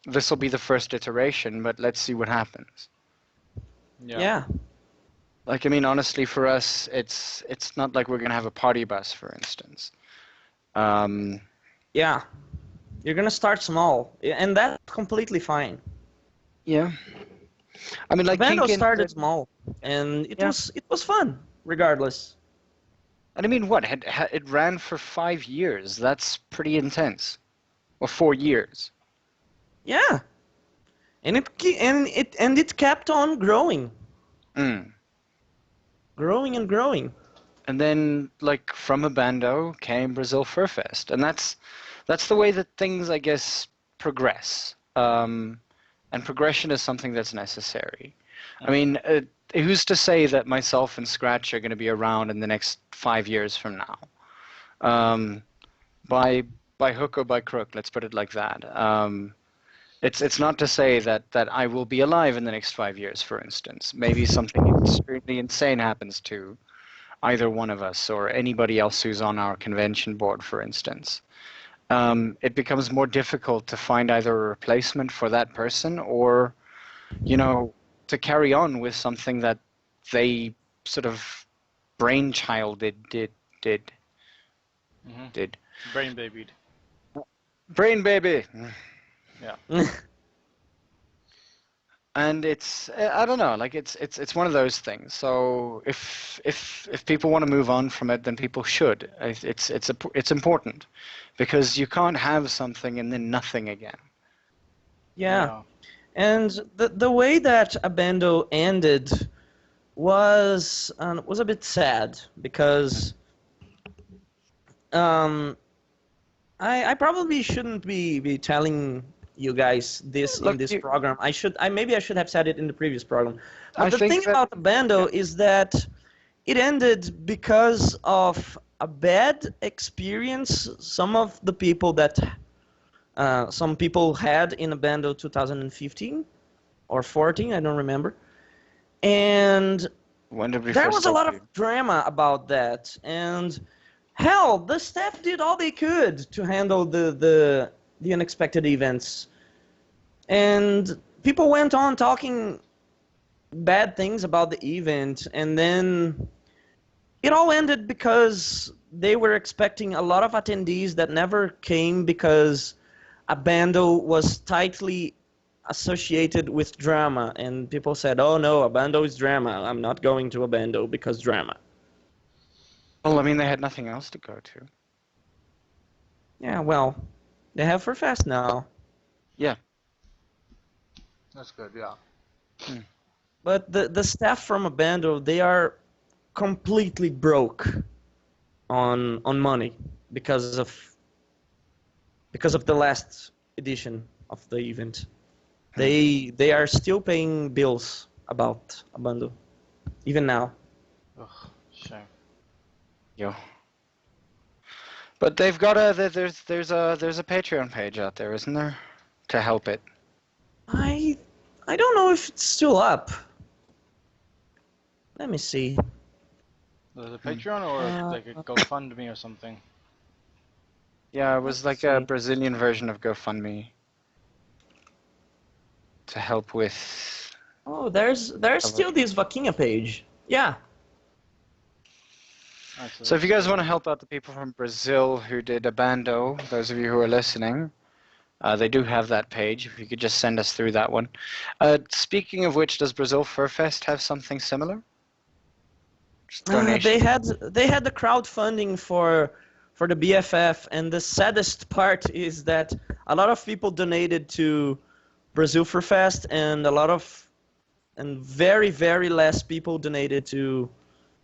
Speaker 1: This will be the first iteration, but let's see what happens.
Speaker 3: Yeah.
Speaker 1: Like, I mean, honestly, for us, it's not like we're gonna have a party bus, for instance.
Speaker 3: Yeah, you're gonna start small, and that's completely fine.
Speaker 1: Yeah, I mean, like
Speaker 3: bando started small, and it was fun, regardless.
Speaker 1: And I mean, what it ran for 5 years? That's pretty intense, or 4 years.
Speaker 3: Yeah, and it kept on growing. Growing and growing.
Speaker 1: And then, like, from a bando came Brazil Fur Fest, and that's the way that things, I guess, progress. And progression is something that's necessary. I mean, who's to say that myself and Scratch are going to be around in the next 5 years from now? By hook or by crook, let's put it like that. It's not to say that I will be alive in the next 5 years, for instance. Maybe something extremely insane happens to either one of us or anybody else who's on our convention board, for instance. It becomes more difficult to find either a replacement for that person or, you know, to carry on with something that they sort of brainchilded did.
Speaker 2: Brain babied.
Speaker 1: Brain baby.
Speaker 2: Yeah.
Speaker 1: And it's, I don't know, like it's one of those things. So if people want to move on from it, then people should. It's important, because you can't have something and then nothing again.
Speaker 3: Yeah. And the way that Abando ended was a bit sad, because I probably shouldn't be telling you guys this in this program. Maybe I should have said it in the previous program. But the thing about the bando is that it ended because of a bad experience some of the people that some people had in Abando 2015 or 14, I don't remember. And
Speaker 1: When did we
Speaker 3: there
Speaker 1: first
Speaker 3: was a
Speaker 1: talk
Speaker 3: lot
Speaker 1: to
Speaker 3: of
Speaker 1: you?
Speaker 3: drama about that. And hell, the staff did all they could to handle the unexpected events. And people went on talking bad things about the event, and then it all ended because they were expecting a lot of attendees that never came because Abando was tightly associated with drama, and people said, "Oh no, Abando is drama. I'm not going to Abando because drama."
Speaker 1: Well, I mean, they had nothing else to go to.
Speaker 3: Yeah, well, they have FurFest now,
Speaker 1: Yeah.
Speaker 2: That's good. Yeah.
Speaker 3: but the staff from Abando, they are completely broke on money because of the last edition of the event. They are still paying bills about Abando, even now.
Speaker 2: Ugh, shame.
Speaker 1: Yo. But they've got there's a Patreon page out there, isn't there, to help it?
Speaker 3: I don't know if it's still up. Let me see.
Speaker 2: Was it Patreon or like a GoFundMe or something?
Speaker 1: Yeah, it was like a Brazilian version of GoFundMe to help with.
Speaker 3: Oh, there's still this Vaquinha page. Yeah.
Speaker 2: Alright,
Speaker 1: So if you guys
Speaker 2: that's-
Speaker 1: want to help out the people from Brazil who did Abando, those of you who are listening, they do have that page. If you could just send us through that one. Speaking of which, does Brazil Fur Fest have something similar? Just donation.
Speaker 3: They had the crowdfunding for the BFF, and the saddest part is that a lot of people donated to Brazil Fur Fest, and very very less people donated to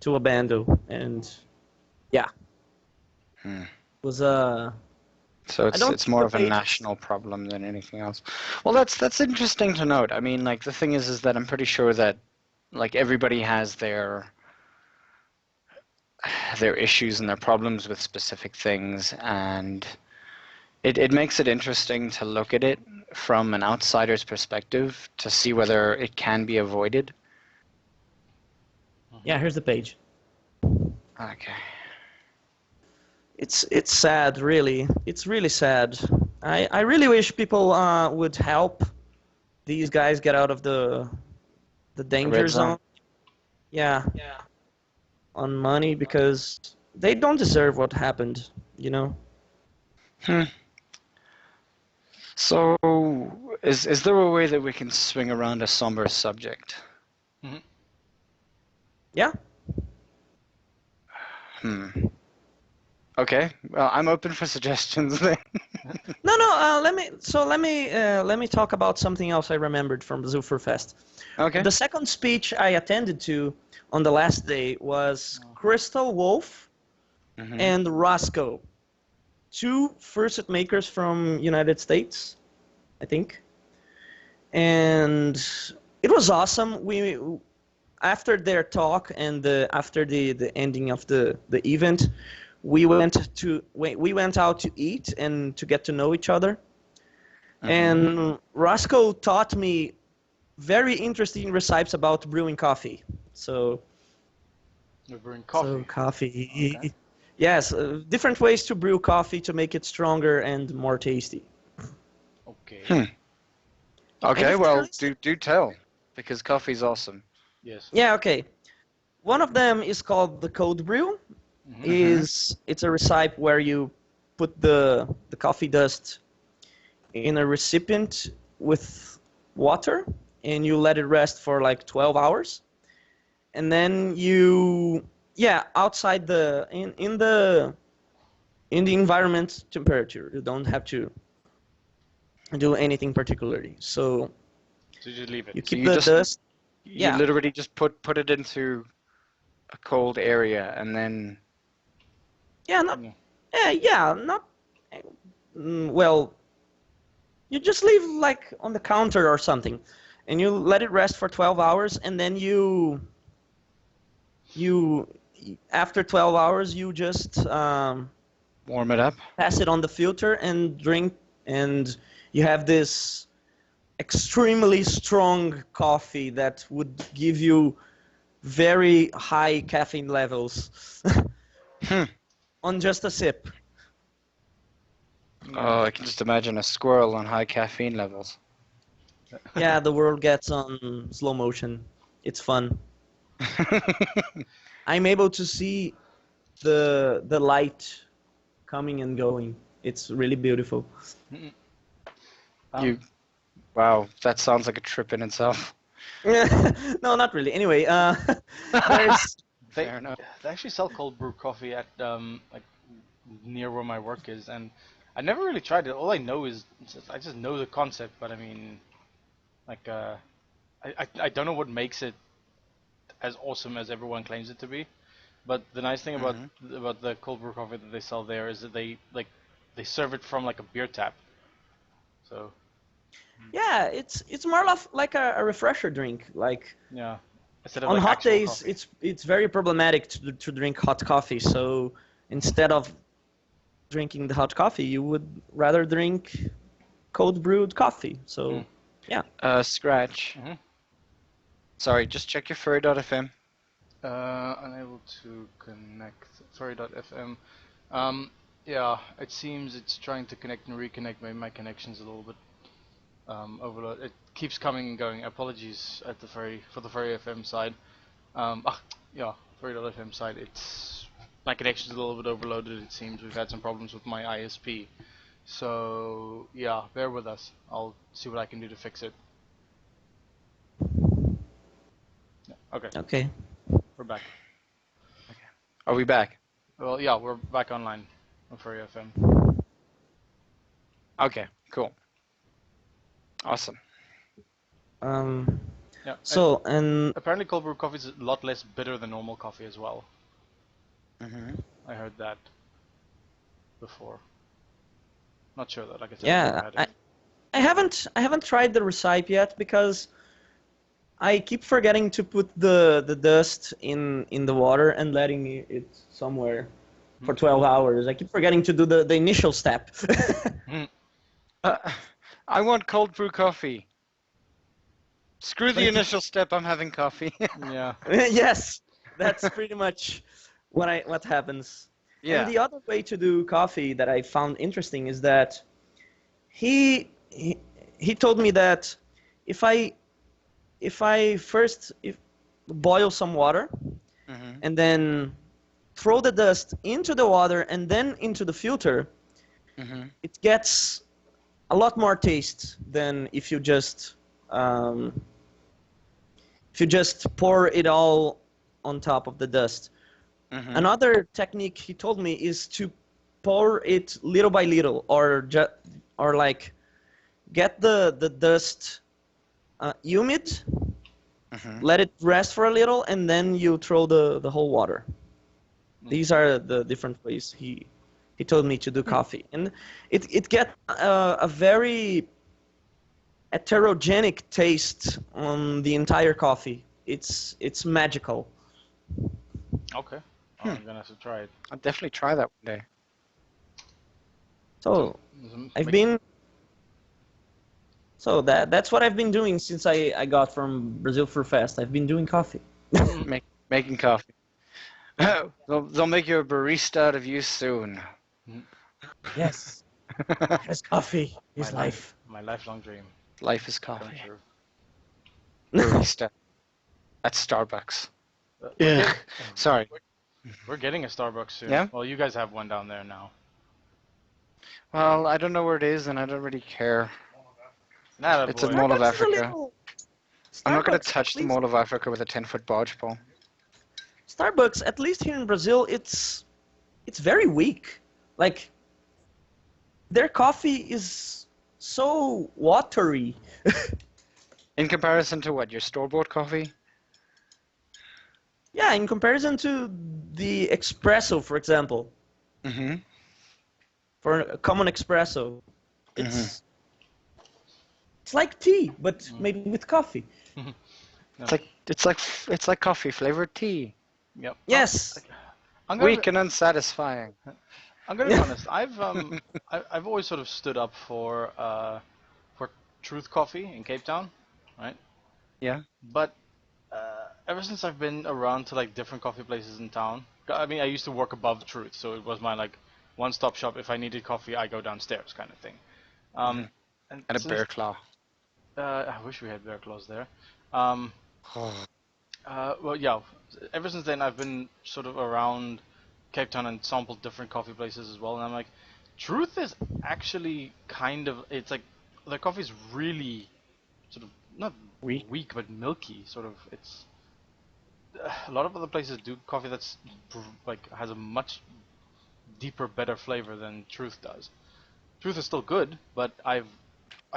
Speaker 3: Abando, and yeah,
Speaker 1: Hmm.
Speaker 3: it was
Speaker 1: So
Speaker 3: I don't
Speaker 1: it's
Speaker 3: think
Speaker 1: more
Speaker 3: the
Speaker 1: of a
Speaker 3: pages-
Speaker 1: national problem than anything else. Well, that's interesting to note. I mean, like the thing is that I'm pretty sure that like everybody has their issues and their problems with specific things, and it makes it interesting to look at it from an outsider's perspective to see whether it can be avoided.
Speaker 3: Yeah, here's the page.
Speaker 1: Okay.
Speaker 3: It's sad, really. It's really sad. I really wish people would help these guys get out of the danger
Speaker 1: red zone.
Speaker 3: zone. Yeah. On money, because they don't deserve what happened, you know?
Speaker 1: So, is there a way that we can swing around a somber subject?
Speaker 3: Yeah.
Speaker 1: Okay. Well, I'm open for suggestions then.
Speaker 3: No. Let me talk about something else I remembered from the Zuffer Fest.
Speaker 1: Okay.
Speaker 3: The second speech I attended to on the last day was Crystal Wolf and Roscoe, two fursuit makers from United States, I think. And it was awesome. We after their talk and after the ending of the event, we went out to eat and to get to know each other. And Roscoe taught me very interesting recipes about brewing coffee. So
Speaker 2: You're brewing coffee.
Speaker 3: So coffee.
Speaker 2: Okay.
Speaker 3: Yes, different ways to brew coffee to make it stronger and more tasty.
Speaker 2: Okay.
Speaker 1: Okay,
Speaker 3: if
Speaker 1: well,
Speaker 3: you're
Speaker 1: do tell, because coffee's awesome.
Speaker 2: Yes.
Speaker 3: Yeah, okay. One of them is called the cold brew. It's a recipe where you put the coffee dust in a recipient with water and you let it rest for like 12 hours. And then outside in the environment temperature. You don't have to do anything particularly. So
Speaker 2: you just leave it.
Speaker 3: you
Speaker 1: So
Speaker 3: keep
Speaker 1: you
Speaker 3: the
Speaker 1: just-
Speaker 3: dust.
Speaker 1: You literally just put it into a cold area and then.
Speaker 3: Well, you just leave like on the counter or something, and you let it rest for 12 hours, and then you after 12 hours you just
Speaker 1: Warm it up.
Speaker 3: pass it on the filter and drink and you have this extremely strong coffee that would give you very high caffeine levels
Speaker 1: Hmm.
Speaker 3: on just a sip.
Speaker 1: Oh, I can just imagine a squirrel on high caffeine levels.
Speaker 3: Yeah, the world gets on slow motion. It's fun. I'm able to see the light coming and going. It's really beautiful.
Speaker 1: You, wow, that sounds like a trip in itself.
Speaker 3: No, not really. Anyway, there's
Speaker 2: They,
Speaker 1: Fair enough.
Speaker 2: they actually sell cold brew coffee at like near where my work is, and I never really tried it. All I know is I just know the concept, but I mean, like I don't know what makes it as awesome as everyone claims it to be. But the nice thing about the cold brew coffee that they sell there is that they serve it from like a beer tap. So
Speaker 3: yeah, it's more of like a refresher drink. Like
Speaker 2: yeah, instead of
Speaker 3: on
Speaker 2: like
Speaker 3: hot
Speaker 2: actual
Speaker 3: days,
Speaker 2: coffee.
Speaker 3: it's very problematic to drink hot coffee. So instead of drinking the hot coffee, you would rather drink cold brewed coffee. So yeah.
Speaker 1: Scratch.
Speaker 2: Mhm.
Speaker 1: Sorry, just check your furry.fm.
Speaker 2: Unable to connect. Sorry.fm. Yeah, it seems it's trying to connect and reconnect. Maybe my connection's a little bit overloaded. It keeps coming and going. Apologies at the for the Furry FM side. Yeah, Furry.fm side. It's my connection's a little bit overloaded. It seems we've had some problems with my ISP. So yeah, bear with us. I'll see what I can do to fix it. Yeah, okay,
Speaker 3: Okay.
Speaker 2: we're back.
Speaker 1: Are we back?
Speaker 2: Well, yeah, we're back online on Furry FM.
Speaker 1: Okay, cool. Awesome.
Speaker 2: Yeah.
Speaker 3: So and
Speaker 2: Apparently, cold brew coffee is a lot less bitter than normal coffee as well.
Speaker 1: Mm-hmm.
Speaker 2: I heard that before. Not sure though. Like I said, I've
Speaker 3: yeah,
Speaker 2: never had it.
Speaker 3: I haven't tried the recipe yet because I keep forgetting to put the dust in the water and letting it somewhere for 12 hours. I keep forgetting to do the initial step.
Speaker 1: I want cold brew coffee. Screw the
Speaker 3: But it-
Speaker 1: initial step, I'm having coffee.
Speaker 2: Yeah.
Speaker 3: Yes, that's pretty much what happens.
Speaker 1: Yeah.
Speaker 3: And the other way to do coffee that I found interesting is that he told me that if I first boil some water
Speaker 1: Mm-hmm.
Speaker 3: and then throw the dust into the water and then into the filter,
Speaker 1: Mm-hmm.
Speaker 3: it gets a lot more taste than if you just pour it all on top of the dust.
Speaker 1: Mm-hmm.
Speaker 3: Another technique he told me is to pour it little by little, or like get the dust humid,
Speaker 1: Mm-hmm.
Speaker 3: let it rest for a little, and then you throw the whole water. These are the different ways he told me to do coffee, and it gets a very heterogenic taste on the entire coffee. It's magical.
Speaker 2: Okay. I'm gonna have to try it.
Speaker 1: I'll definitely try that one day.
Speaker 3: So I've
Speaker 2: Make-
Speaker 3: been so that's what I've been doing since I got from Brazil Fur Fest. I've been doing coffee.
Speaker 1: Making coffee. They'll make you a barista out of you soon.
Speaker 3: Yes, yes, coffee is life.
Speaker 2: My lifelong dream.
Speaker 1: Life is
Speaker 2: Come
Speaker 1: coffee.
Speaker 2: true.
Speaker 1: Barista. At Starbucks.
Speaker 2: Yeah.
Speaker 1: Sorry.
Speaker 2: We're getting a Starbucks soon.
Speaker 1: Yeah?
Speaker 2: Well, you guys have one down there now.
Speaker 1: Well, I don't know where it is, and I don't really care.
Speaker 2: Nah,
Speaker 1: It's a
Speaker 2: boy.
Speaker 1: Mall of
Speaker 3: Starbucks is a
Speaker 1: Africa.
Speaker 3: little-
Speaker 1: I'm not going
Speaker 3: Starbucks,
Speaker 1: to touch
Speaker 3: at
Speaker 1: the
Speaker 3: least-
Speaker 1: Mall of Africa with a 10-foot barge pole.
Speaker 3: Starbucks, at least here in Brazil, it's very weak. Like their coffee is so watery.
Speaker 1: In comparison to what? Your store-bought coffee?
Speaker 3: Yeah, in comparison to the espresso, for example,
Speaker 1: Mm-hmm.
Speaker 3: for a common espresso, it's like tea, but made with coffee.
Speaker 1: It's like coffee flavored tea.
Speaker 2: Yep.
Speaker 3: Yes.
Speaker 2: I'm gonna
Speaker 1: Weak and unsatisfying.
Speaker 2: I'm gonna be honest. I've always sort of stood up for Truth Coffee in Cape Town, right?
Speaker 1: Yeah.
Speaker 2: But ever since I've been around to like different coffee places in town, I mean, I used to work above Truth, so it was my like one-stop shop. If I needed coffee, I go downstairs, kind of thing.
Speaker 1: Hmm.
Speaker 2: And
Speaker 1: And a
Speaker 2: since
Speaker 1: bear claw.
Speaker 2: I wish we had bear claws there. Um, well, yeah. Ever since then, I've been sort of around Cape Town and sampled different coffee places as well. And I'm like, Truth is actually kind of. It's like the coffee's really sort of not
Speaker 1: We.
Speaker 2: weak, but milky. Sort of. It's a lot of other places do coffee that's like has a much deeper, better flavor than Truth does. Truth is still good, but I've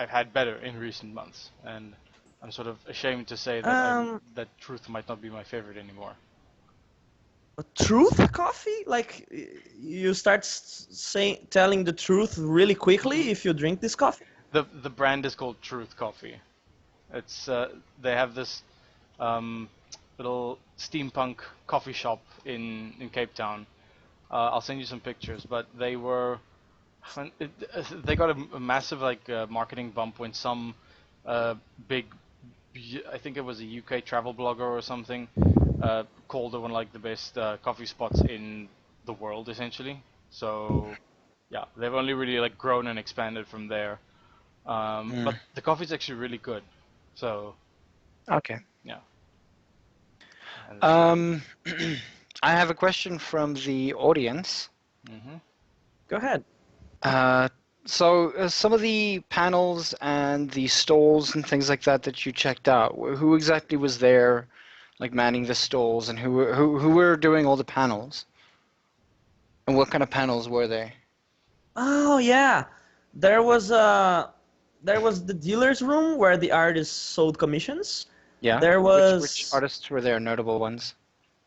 Speaker 2: had better in recent months, and I'm sort of ashamed to say that
Speaker 3: Um,
Speaker 2: that Truth might not be my favorite anymore.
Speaker 3: Truth coffee? Like you start saying telling the truth really quickly if you drink this coffee?
Speaker 2: The brand is called Truth Coffee. It's they have this um, little steampunk coffee shop in Cape Town. I'll send you some pictures, but they got a massive like marketing bump when some uh, big, I think it was a UK travel blogger or something, called it one of like the best coffee spots in the world essentially. So yeah, they've only really like grown and expanded from there. But
Speaker 1: Mm.
Speaker 2: the coffee's actually really good. So
Speaker 1: Okay.
Speaker 2: yeah, and it's
Speaker 1: Um, I have a question from the audience.
Speaker 2: hmm
Speaker 3: Go ahead.
Speaker 1: Uh, so some of the panels and the stalls and things like that you checked out, who exactly was there, like manning the stalls, and who were doing all the panels, and what kind of panels were they?
Speaker 3: Oh yeah, there was there was the dealer's room where the artists sold commissions.
Speaker 1: Yeah.
Speaker 3: There
Speaker 1: Which
Speaker 3: was
Speaker 1: artists were there? Notable ones.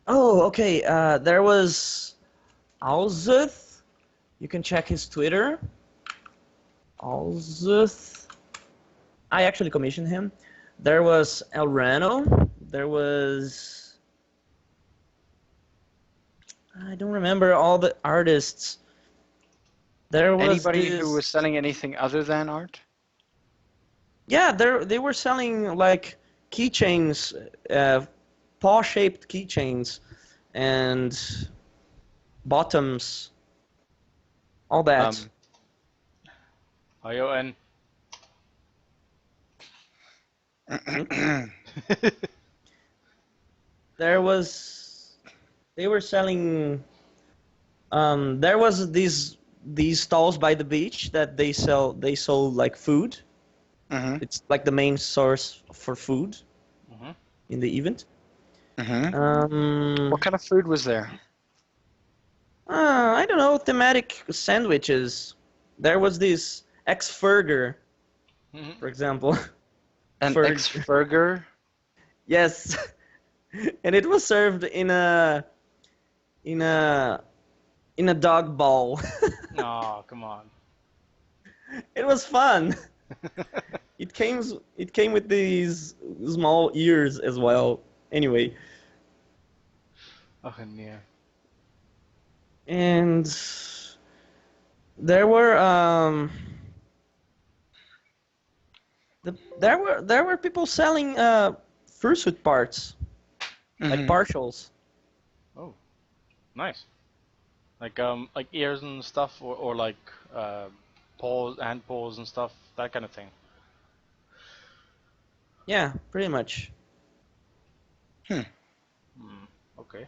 Speaker 3: oh okay. There was Alzuth. You can check his Twitter. Alzuth. I actually commissioned him. There was El Reno. There was I don't remember all the artists. There was
Speaker 1: Anybody
Speaker 3: this.
Speaker 1: who was selling anything other than art?
Speaker 3: Yeah, they were selling like keychains, paw-shaped keychains, and bottoms, all that.
Speaker 1: Um,
Speaker 2: Ayo and
Speaker 3: There was, they were selling. There was these stalls by the beach that they sold like food.
Speaker 1: mhm,
Speaker 3: It's like the main source for food
Speaker 2: hmm
Speaker 3: in the event.
Speaker 1: mhm.
Speaker 3: Um,
Speaker 1: What kind of food was there?
Speaker 3: I don't know, thematic sandwiches. There was this ex-Ferger,
Speaker 2: hmm
Speaker 3: for example.
Speaker 1: An
Speaker 3: Ferg.
Speaker 1: ex-burger?
Speaker 3: Yes, and it was served in a in a dog ball.
Speaker 2: Oh, come on.
Speaker 3: It was fun. It came it came with these small ears as well. Anyway,
Speaker 2: Oh, near.
Speaker 3: and there were there were people selling fursuit parts like
Speaker 1: Mhm.
Speaker 3: partials.
Speaker 2: Oh, nice. Like ears and stuff, or like paws, hand paws and stuff, that kind of thing.
Speaker 3: Yeah, pretty much.
Speaker 1: Hmm.
Speaker 2: Hmm. Okay.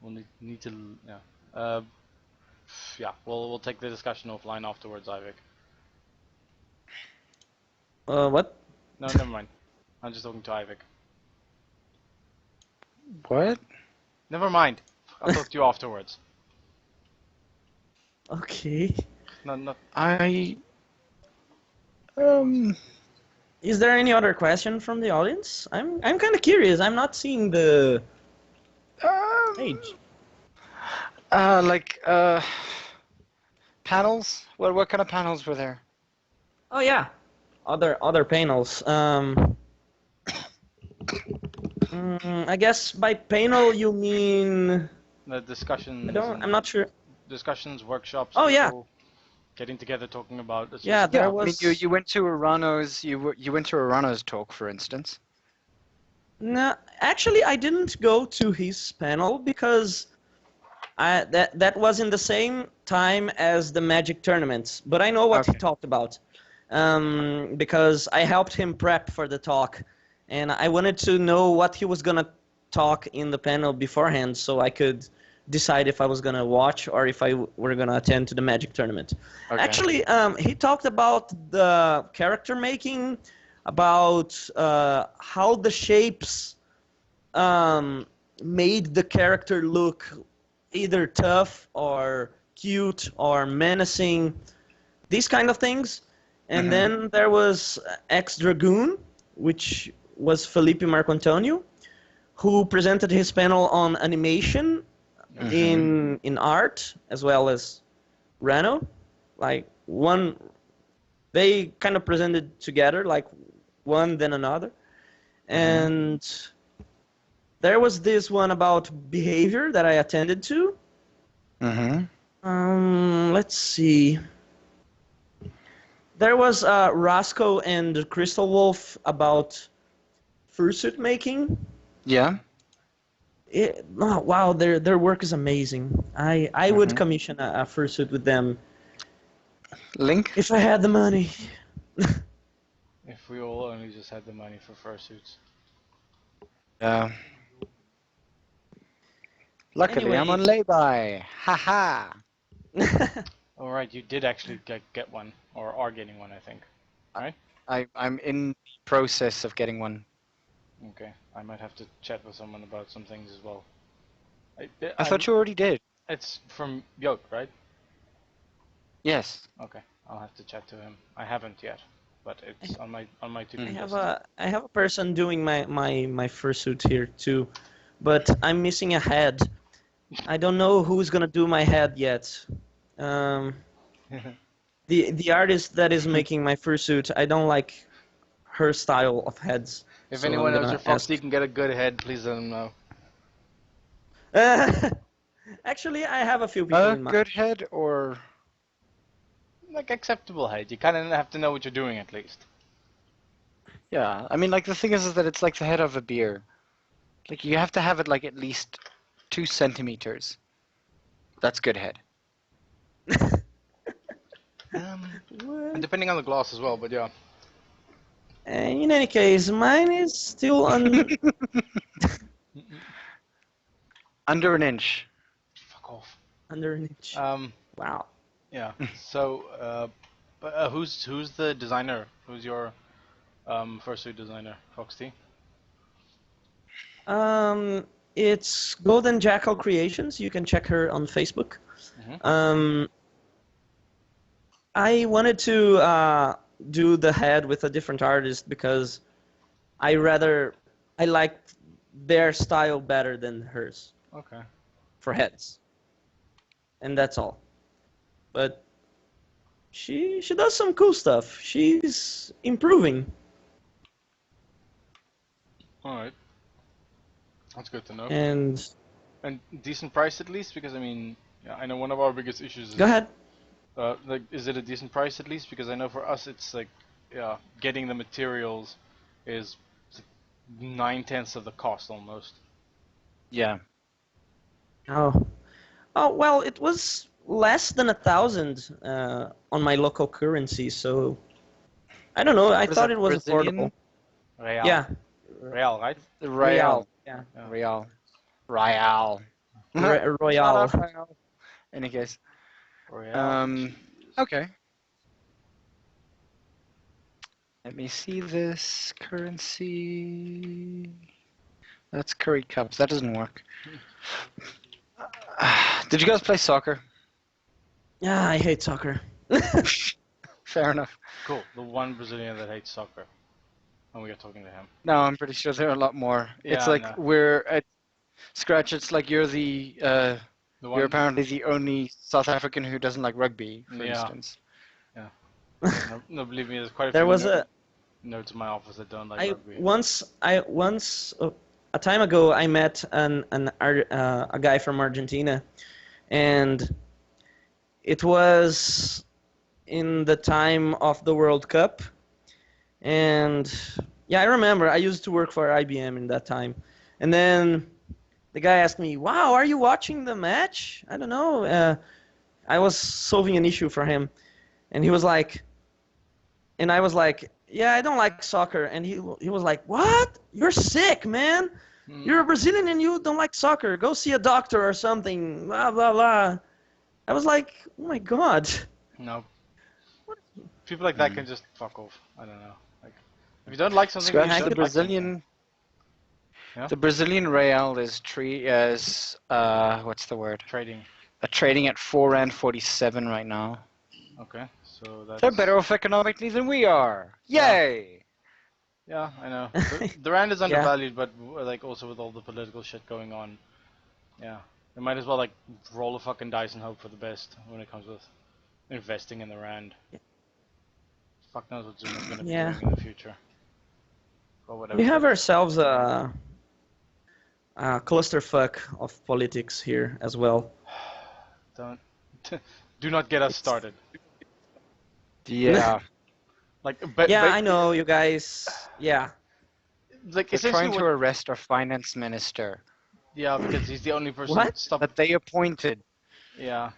Speaker 2: We'll need to yeah. Uh, yeah. We'll take the discussion offline afterwards, Ivik.
Speaker 3: What?
Speaker 2: No, never mind. I'm just talking to Ivik.
Speaker 1: What?
Speaker 2: Never mind. I'll talk to you afterwards.
Speaker 3: Okay.
Speaker 2: No, not.
Speaker 1: I um
Speaker 3: Is there any other question from the audience? I'm kind of curious. I'm not seeing the page.
Speaker 1: like panels? What kind of panels were there?
Speaker 3: Oh yeah, other panels. I guess by panel you mean
Speaker 2: The discussions
Speaker 3: I'm not sure.
Speaker 2: discussions, workshops,
Speaker 3: Oh, yeah.
Speaker 2: people getting together talking about a
Speaker 3: Yeah,
Speaker 2: specific
Speaker 3: there
Speaker 1: Yeah,
Speaker 2: topic?
Speaker 1: I mean,
Speaker 3: was.
Speaker 1: you went to Arano's you went to Arano's talk, for instance.
Speaker 3: No, actually, I didn't go to his panel because that was in the same time as the Magic tournaments. But I know what he
Speaker 1: Okay.
Speaker 3: talked about, because I helped him prep for the talk, and I wanted to know what he was gonna talk in the panel beforehand, so I could decide if I was gonna watch or if I were gonna attend to the Magic tournament.
Speaker 1: Okay.
Speaker 3: Actually, he talked about the character making, about how the shapes made the character look either tough or cute or menacing, these kind of things. And then there was Ex-Dragoon, which was Felipe Marco-Antonio, who presented his panel on animation in art, as well as Rano. Like they kind of presented together, like one then another. And there was this one about behavior that I attended to. Let's see. There was Roscoe and Crystal Wolf about fursuit making.
Speaker 1: Yeah.
Speaker 3: Oh, wow, their work is amazing. I would commission a fursuit with them
Speaker 1: Link.
Speaker 3: if I had the money.
Speaker 2: If we all only just had the money for fursuits.
Speaker 1: Yeah. Luckily, I'm on lay-by. Haha.
Speaker 2: Alright, you did actually get one, or are getting one, I think. Right?
Speaker 1: I'm in process of getting one.
Speaker 2: Okay, I might have to chat with someone about some things as well.
Speaker 1: I thought you already did.
Speaker 2: It's from Yoke, right?
Speaker 1: Yes.
Speaker 2: Okay, I'll have to chat to him. I haven't yet, but it's on my to-do list.
Speaker 3: I have a person doing my fursuit here too, but I'm missing a head. I don't know who's gonna do my head yet. The artist that is making my fursuit, I don't like her style of heads.
Speaker 2: If
Speaker 3: so
Speaker 2: anyone
Speaker 3: I'm
Speaker 2: knows
Speaker 3: gonna
Speaker 2: where FoxT can get a good head, please let them know.
Speaker 3: Actually, I have a few people
Speaker 1: A
Speaker 3: in mind.
Speaker 1: good head or
Speaker 2: Like acceptable head. You kind of have to know what you're doing at least.
Speaker 1: yeah. I mean, like the thing is that it's like the head of a beer. Like you have to have it like at least 2 centimeters. That's good head.
Speaker 2: And depending on the glass as well, but yeah.
Speaker 3: In any case, mine is still
Speaker 1: Under an inch.
Speaker 2: Fuck off.
Speaker 3: under an inch. Wow.
Speaker 2: Yeah. So, but who's the designer? Who's your fursuit designer, FoxT?
Speaker 3: It's Golden Jackal Creations. You can check her on Facebook. I wanted to do the head with a different artist because I liked their style better than hers
Speaker 2: Okay.
Speaker 3: for heads, and that's all. But she does some cool stuff. She's improving.
Speaker 2: All right. That's good to know.
Speaker 3: And
Speaker 2: And decent price at least, because I mean, yeah, I know one of our biggest issues is
Speaker 3: go ahead.
Speaker 2: like, is it a decent price at least? Because I know for us, it's like, yeah, getting the materials is 9/10 of the cost almost.
Speaker 1: Yeah.
Speaker 3: Oh, well, it was less than 1,000 on my local currency, so I don't know. I thought it was
Speaker 1: Brazilian?
Speaker 3: affordable.
Speaker 2: Real.
Speaker 3: Yeah,
Speaker 2: Real, right?
Speaker 1: Real.
Speaker 3: Yeah,
Speaker 2: Yeah.
Speaker 1: Real. Royale.
Speaker 3: Royale.
Speaker 1: Any case.
Speaker 2: Real.
Speaker 1: Okay. Let me see this currency. That's curry cups. That doesn't work. Did you guys play soccer?
Speaker 3: Yeah, I hate soccer.
Speaker 1: Fair enough.
Speaker 2: Cool. The one Brazilian that hates soccer. And we are talking to him.
Speaker 1: No, I'm pretty sure there are a lot more. It's
Speaker 2: Yeah,
Speaker 1: like
Speaker 2: no.
Speaker 1: we're at Scratch. It's like you're the
Speaker 2: The one.
Speaker 1: you're apparently the only South African who doesn't like rugby, for
Speaker 2: Yeah.
Speaker 1: instance.
Speaker 2: No, believe me, there's quite a
Speaker 3: There
Speaker 2: few
Speaker 3: was a
Speaker 2: notes in my office that don't like rugby.
Speaker 3: once a time ago I met a guy from Argentina, and it was in the time of the World Cup, and yeah, I remember I used to work for IBM in that time, and then the guy asked me, "Wow, are you watching the match?" I don't know. I was solving an issue for him, and he was like, and I was like, "Yeah, I don't like soccer," and he was like, "What? You're sick, man. You're a Brazilian and you don't like soccer. Go see a doctor or something." Blah blah blah. I was like, "Oh my god."
Speaker 2: No. People like that can just fuck off. I don't know. Like, if you don't like something,
Speaker 1: So
Speaker 2: you
Speaker 1: actually,
Speaker 2: shouldn't like something. Yeah?
Speaker 1: the Brazilian real is what's the word?
Speaker 2: Trading.
Speaker 1: Trading at 4 Rand 47 right now.
Speaker 2: Okay, so that's...
Speaker 1: They're better off economically than we are. Yay!
Speaker 2: Yeah, I know. The rand is undervalued, but like also with all the political shit going on, yeah, they might as well like roll a fucking dice and hope for the best when it comes with investing in the rand. Fuck knows what Zuma's gonna be doing in the future. Or whatever.
Speaker 3: We have ourselves a clusterfuck of politics here as well.
Speaker 2: Don't. Do not get us started.
Speaker 1: Yeah.
Speaker 2: Like,
Speaker 3: yeah, I know, you guys. Yeah.
Speaker 2: Like,
Speaker 1: They're trying to arrest our finance minister.
Speaker 2: Yeah, because he's the only person
Speaker 1: that they appointed.
Speaker 2: Yeah.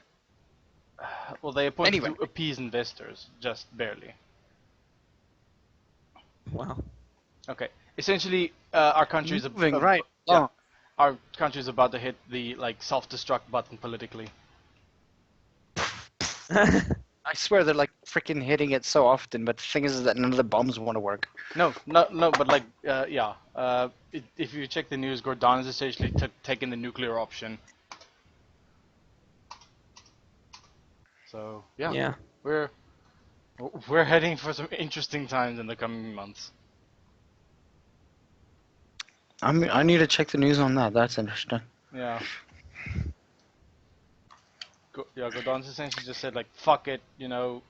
Speaker 2: Well, they appointed to appease investors, just barely.
Speaker 3: Wow.
Speaker 2: Okay. Essentially, our country is
Speaker 1: moving right.
Speaker 2: Yeah. Our country is about to hit the like self-destruct button politically.
Speaker 1: I swear they're like freaking hitting it so often, but the thing is that none of the bombs want to work.
Speaker 2: No, but like, yeah. If you check the news, Gordon is essentially taking the nuclear option. So yeah.
Speaker 3: Yeah.
Speaker 2: We're heading for some interesting times in the coming months.
Speaker 1: I need to check the news on that. That's interesting.
Speaker 2: Yeah. Gordon's essentially just said like, fuck it, you know,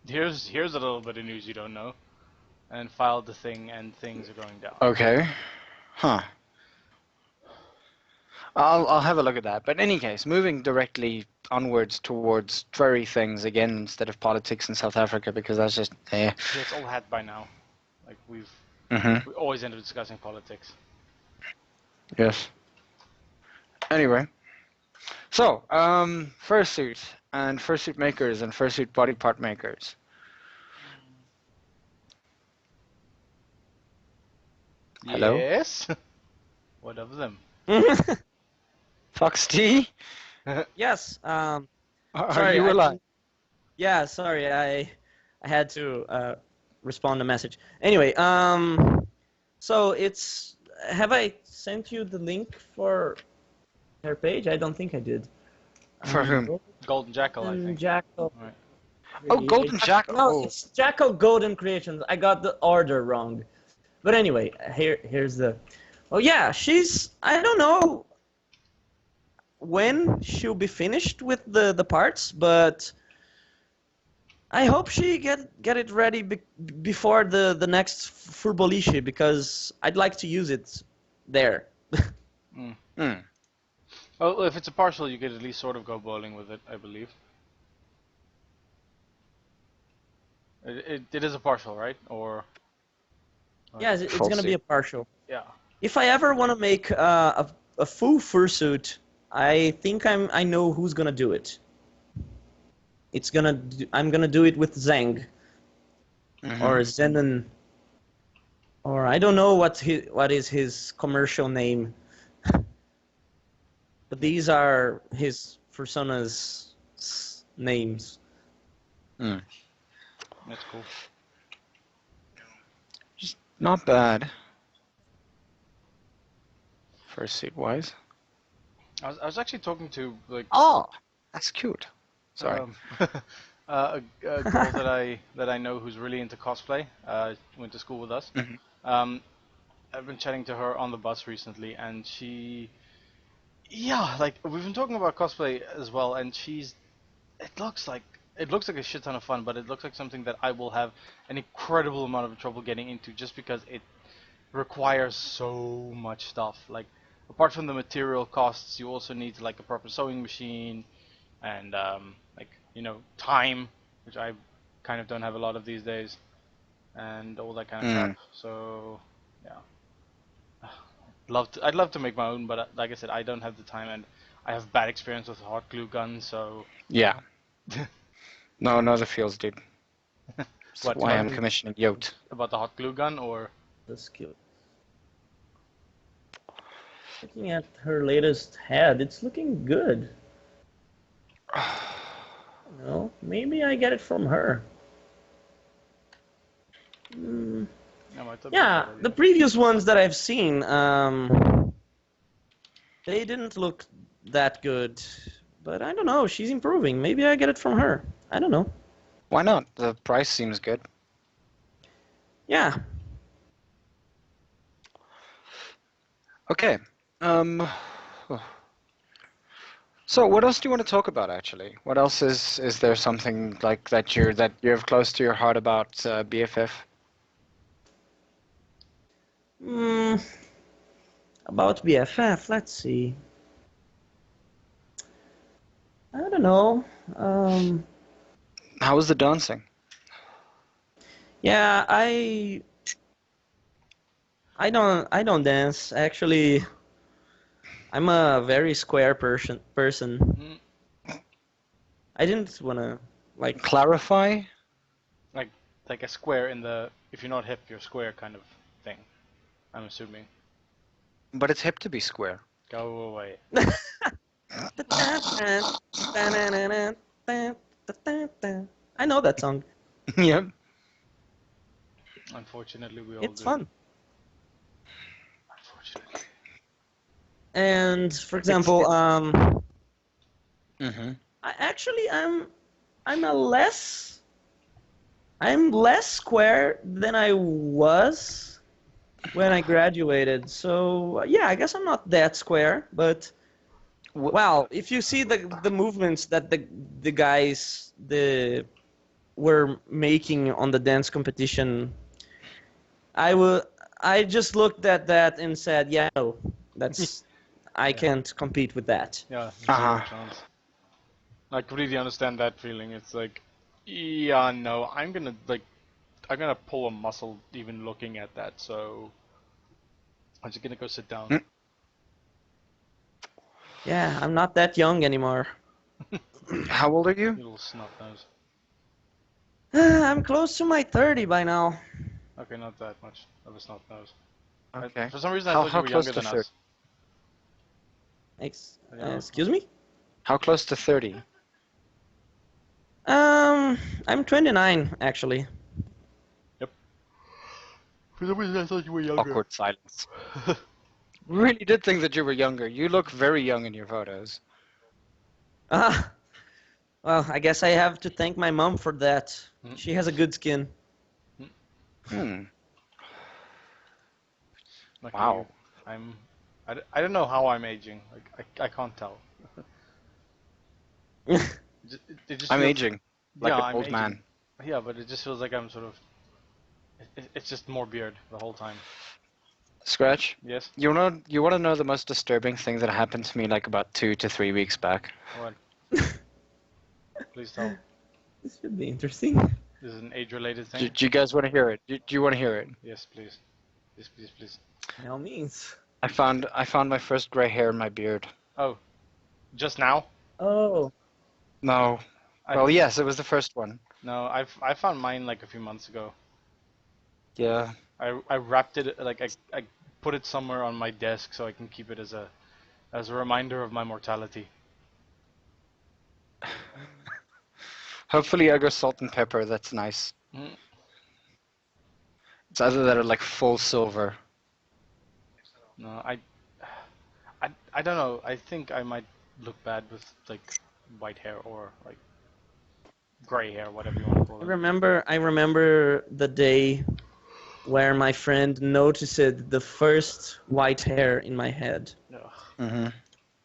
Speaker 2: here's a little bit of news you don't know, and filed the thing, and things are going down.
Speaker 1: Okay. Huh. I'll have a look at that. But in any case, moving directly onwards towards furry things again instead of politics in South Africa, because that's just
Speaker 2: Yeah, it's all had by now. Like we always end up discussing politics.
Speaker 1: Yes. Anyway. So, fursuit and fursuit makers and fursuit body part makers. Hello?
Speaker 2: Yes? What of them?
Speaker 1: FoxT?
Speaker 3: Yes.
Speaker 1: Are
Speaker 3: sorry,
Speaker 1: you alive?
Speaker 3: Yeah, sorry, I had to respond to message. Anyway, so it's... Have I sent you the link for her page? I don't think I did.
Speaker 1: For whom?
Speaker 2: Golden Jackal, I think.
Speaker 3: Jackal.
Speaker 2: Right.
Speaker 1: Oh, Golden Jackal.
Speaker 3: No, it's Jackal Golden Creations. I got the order wrong. But anyway, here's the... Oh yeah, she's... I don't know when she'll be finished with the parts, but I hope she get it ready before the next Furboliche, because I'd like to use it there.
Speaker 2: Well, if it's a partial, you could at least sort of go bowling with it, I believe. It is a partial, right? Or...
Speaker 3: Yeah, it's going to be a partial.
Speaker 2: Yeah.
Speaker 3: If I ever want to make a full fursuit, I think I know who's going to do it. I'm going to do it with Zhang. Or Zenon. Or I don't know what is his commercial name. But these are his persona's names.
Speaker 2: That's cool.
Speaker 1: Not bad. Fursuit wise.
Speaker 2: I was actually talking to like...
Speaker 1: Oh, that's cute. Sorry.
Speaker 2: A girl that I know who's really into cosplay. Went to school with us. I've been chatting to her on the bus recently, and she... Yeah, like, we've been talking about cosplay as well, and it looks like a shit ton of fun, but it looks like something that I will have an incredible amount of trouble getting into, just because it requires so much stuff. Like, apart from the material costs, you also need like a proper sewing machine, and like time, which I kind of don't have a lot of these days, and all that kind of crap. So, yeah. I'd love to make my own, but like I said, I don't have the time, and I have bad experience with hot glue guns, so...
Speaker 1: Yeah. No, the feels, dude. That's
Speaker 2: What,
Speaker 1: why
Speaker 2: about,
Speaker 1: I'm commissioning Yote.
Speaker 2: about the hot glue gun, or...
Speaker 3: The skill. Looking at her latest head, it's looking good. No, maybe I get it from her.
Speaker 2: No, I thought
Speaker 3: Yeah,
Speaker 2: that
Speaker 3: the previous ones that I've seen, they didn't look that good. But I don't know, she's improving. Maybe I get it from her. I don't know.
Speaker 1: Why not? The price seems good.
Speaker 3: Yeah.
Speaker 1: Okay. So what else do you want to talk about, actually? What else is there something like that you have close to your heart about BFF?
Speaker 3: About BFF, let's see. I don't know.
Speaker 1: How was the dancing?
Speaker 3: Yeah, I don't dance. Actually, I'm a very square person. I didn't wanna like
Speaker 1: Clarify?
Speaker 2: like a square in the... If you're not hip, you're square kind of thing, I'm assuming.
Speaker 1: But it's hip to be square.
Speaker 2: Go away.
Speaker 3: I know that song.
Speaker 1: Yep.
Speaker 2: Unfortunately, we all
Speaker 3: It's
Speaker 2: do.
Speaker 3: fun.
Speaker 2: Unfortunately.
Speaker 3: And for example,
Speaker 1: Mm-hmm.
Speaker 3: I'm less square than I was when I graduated. So yeah, I guess I'm not that square, but well, if you see the movements that the guys were making on the dance competition, I just looked at that and said, yeah, no, that's I can't compete with that.
Speaker 2: Yeah,
Speaker 1: Uh-huh.
Speaker 2: 0 chance. I completely understand that feeling. It's like, yeah, no, I'm gonna pull a muscle even looking at that, so I'm just gonna go sit down.
Speaker 3: Yeah, I'm not that young anymore.
Speaker 1: How old are you?
Speaker 2: Little snot nose.
Speaker 3: I'm close to my 30 by now.
Speaker 2: Okay, not that much of a snot nose.
Speaker 1: Okay.
Speaker 2: For some reason, I
Speaker 1: How
Speaker 2: thought you were
Speaker 1: close
Speaker 2: younger
Speaker 1: to
Speaker 2: than
Speaker 1: 30?
Speaker 2: us. Yeah.
Speaker 3: Excuse me?
Speaker 1: How close to 30?
Speaker 3: I'm 29 actually.
Speaker 2: Yep. For some reason, I thought you were younger.
Speaker 1: Awkward silence. Really did think that you were younger. You look very young in your photos.
Speaker 3: Ah, well, I guess I have to thank my mom for that. She has a good skin.
Speaker 1: Hmm.
Speaker 2: Like
Speaker 1: Wow.
Speaker 2: I don't know how I'm aging. Like I can't tell. It just
Speaker 1: I'm
Speaker 2: feels,
Speaker 1: aging like
Speaker 2: yeah,
Speaker 1: an
Speaker 2: I'm
Speaker 1: old
Speaker 2: aging.
Speaker 1: man.
Speaker 2: Yeah, but it just feels like I'm sort of. It's just more beard the whole time.
Speaker 1: Scratch.
Speaker 2: Yes.
Speaker 1: You want to know the most disturbing thing that happened to me like about 2 to 3 weeks back?
Speaker 2: What? Please tell.
Speaker 3: This should be interesting.
Speaker 2: This is an age-related thing.
Speaker 1: Do you guys want to hear it? Do you want to hear it?
Speaker 2: Yes, please. Yes, please, please.
Speaker 3: By all means.
Speaker 1: I found my first gray hair in my beard.
Speaker 2: Oh, just now?
Speaker 3: Oh.
Speaker 1: No. Well, yes, it was the first one.
Speaker 2: No, I found mine like a few months ago.
Speaker 1: Yeah.
Speaker 2: I wrapped it like I put it somewhere on my desk so I can keep it as a reminder of my mortality.
Speaker 1: Hopefully I go salt and pepper. That's nice.
Speaker 2: Mm.
Speaker 1: It's either that or like full silver.
Speaker 2: No, I don't know. I think I might look bad with like white hair or like gray hair, whatever you want to call it.
Speaker 3: I remember the day where my friend noticed the first white hair in my head.
Speaker 2: No.
Speaker 1: Mm-hmm.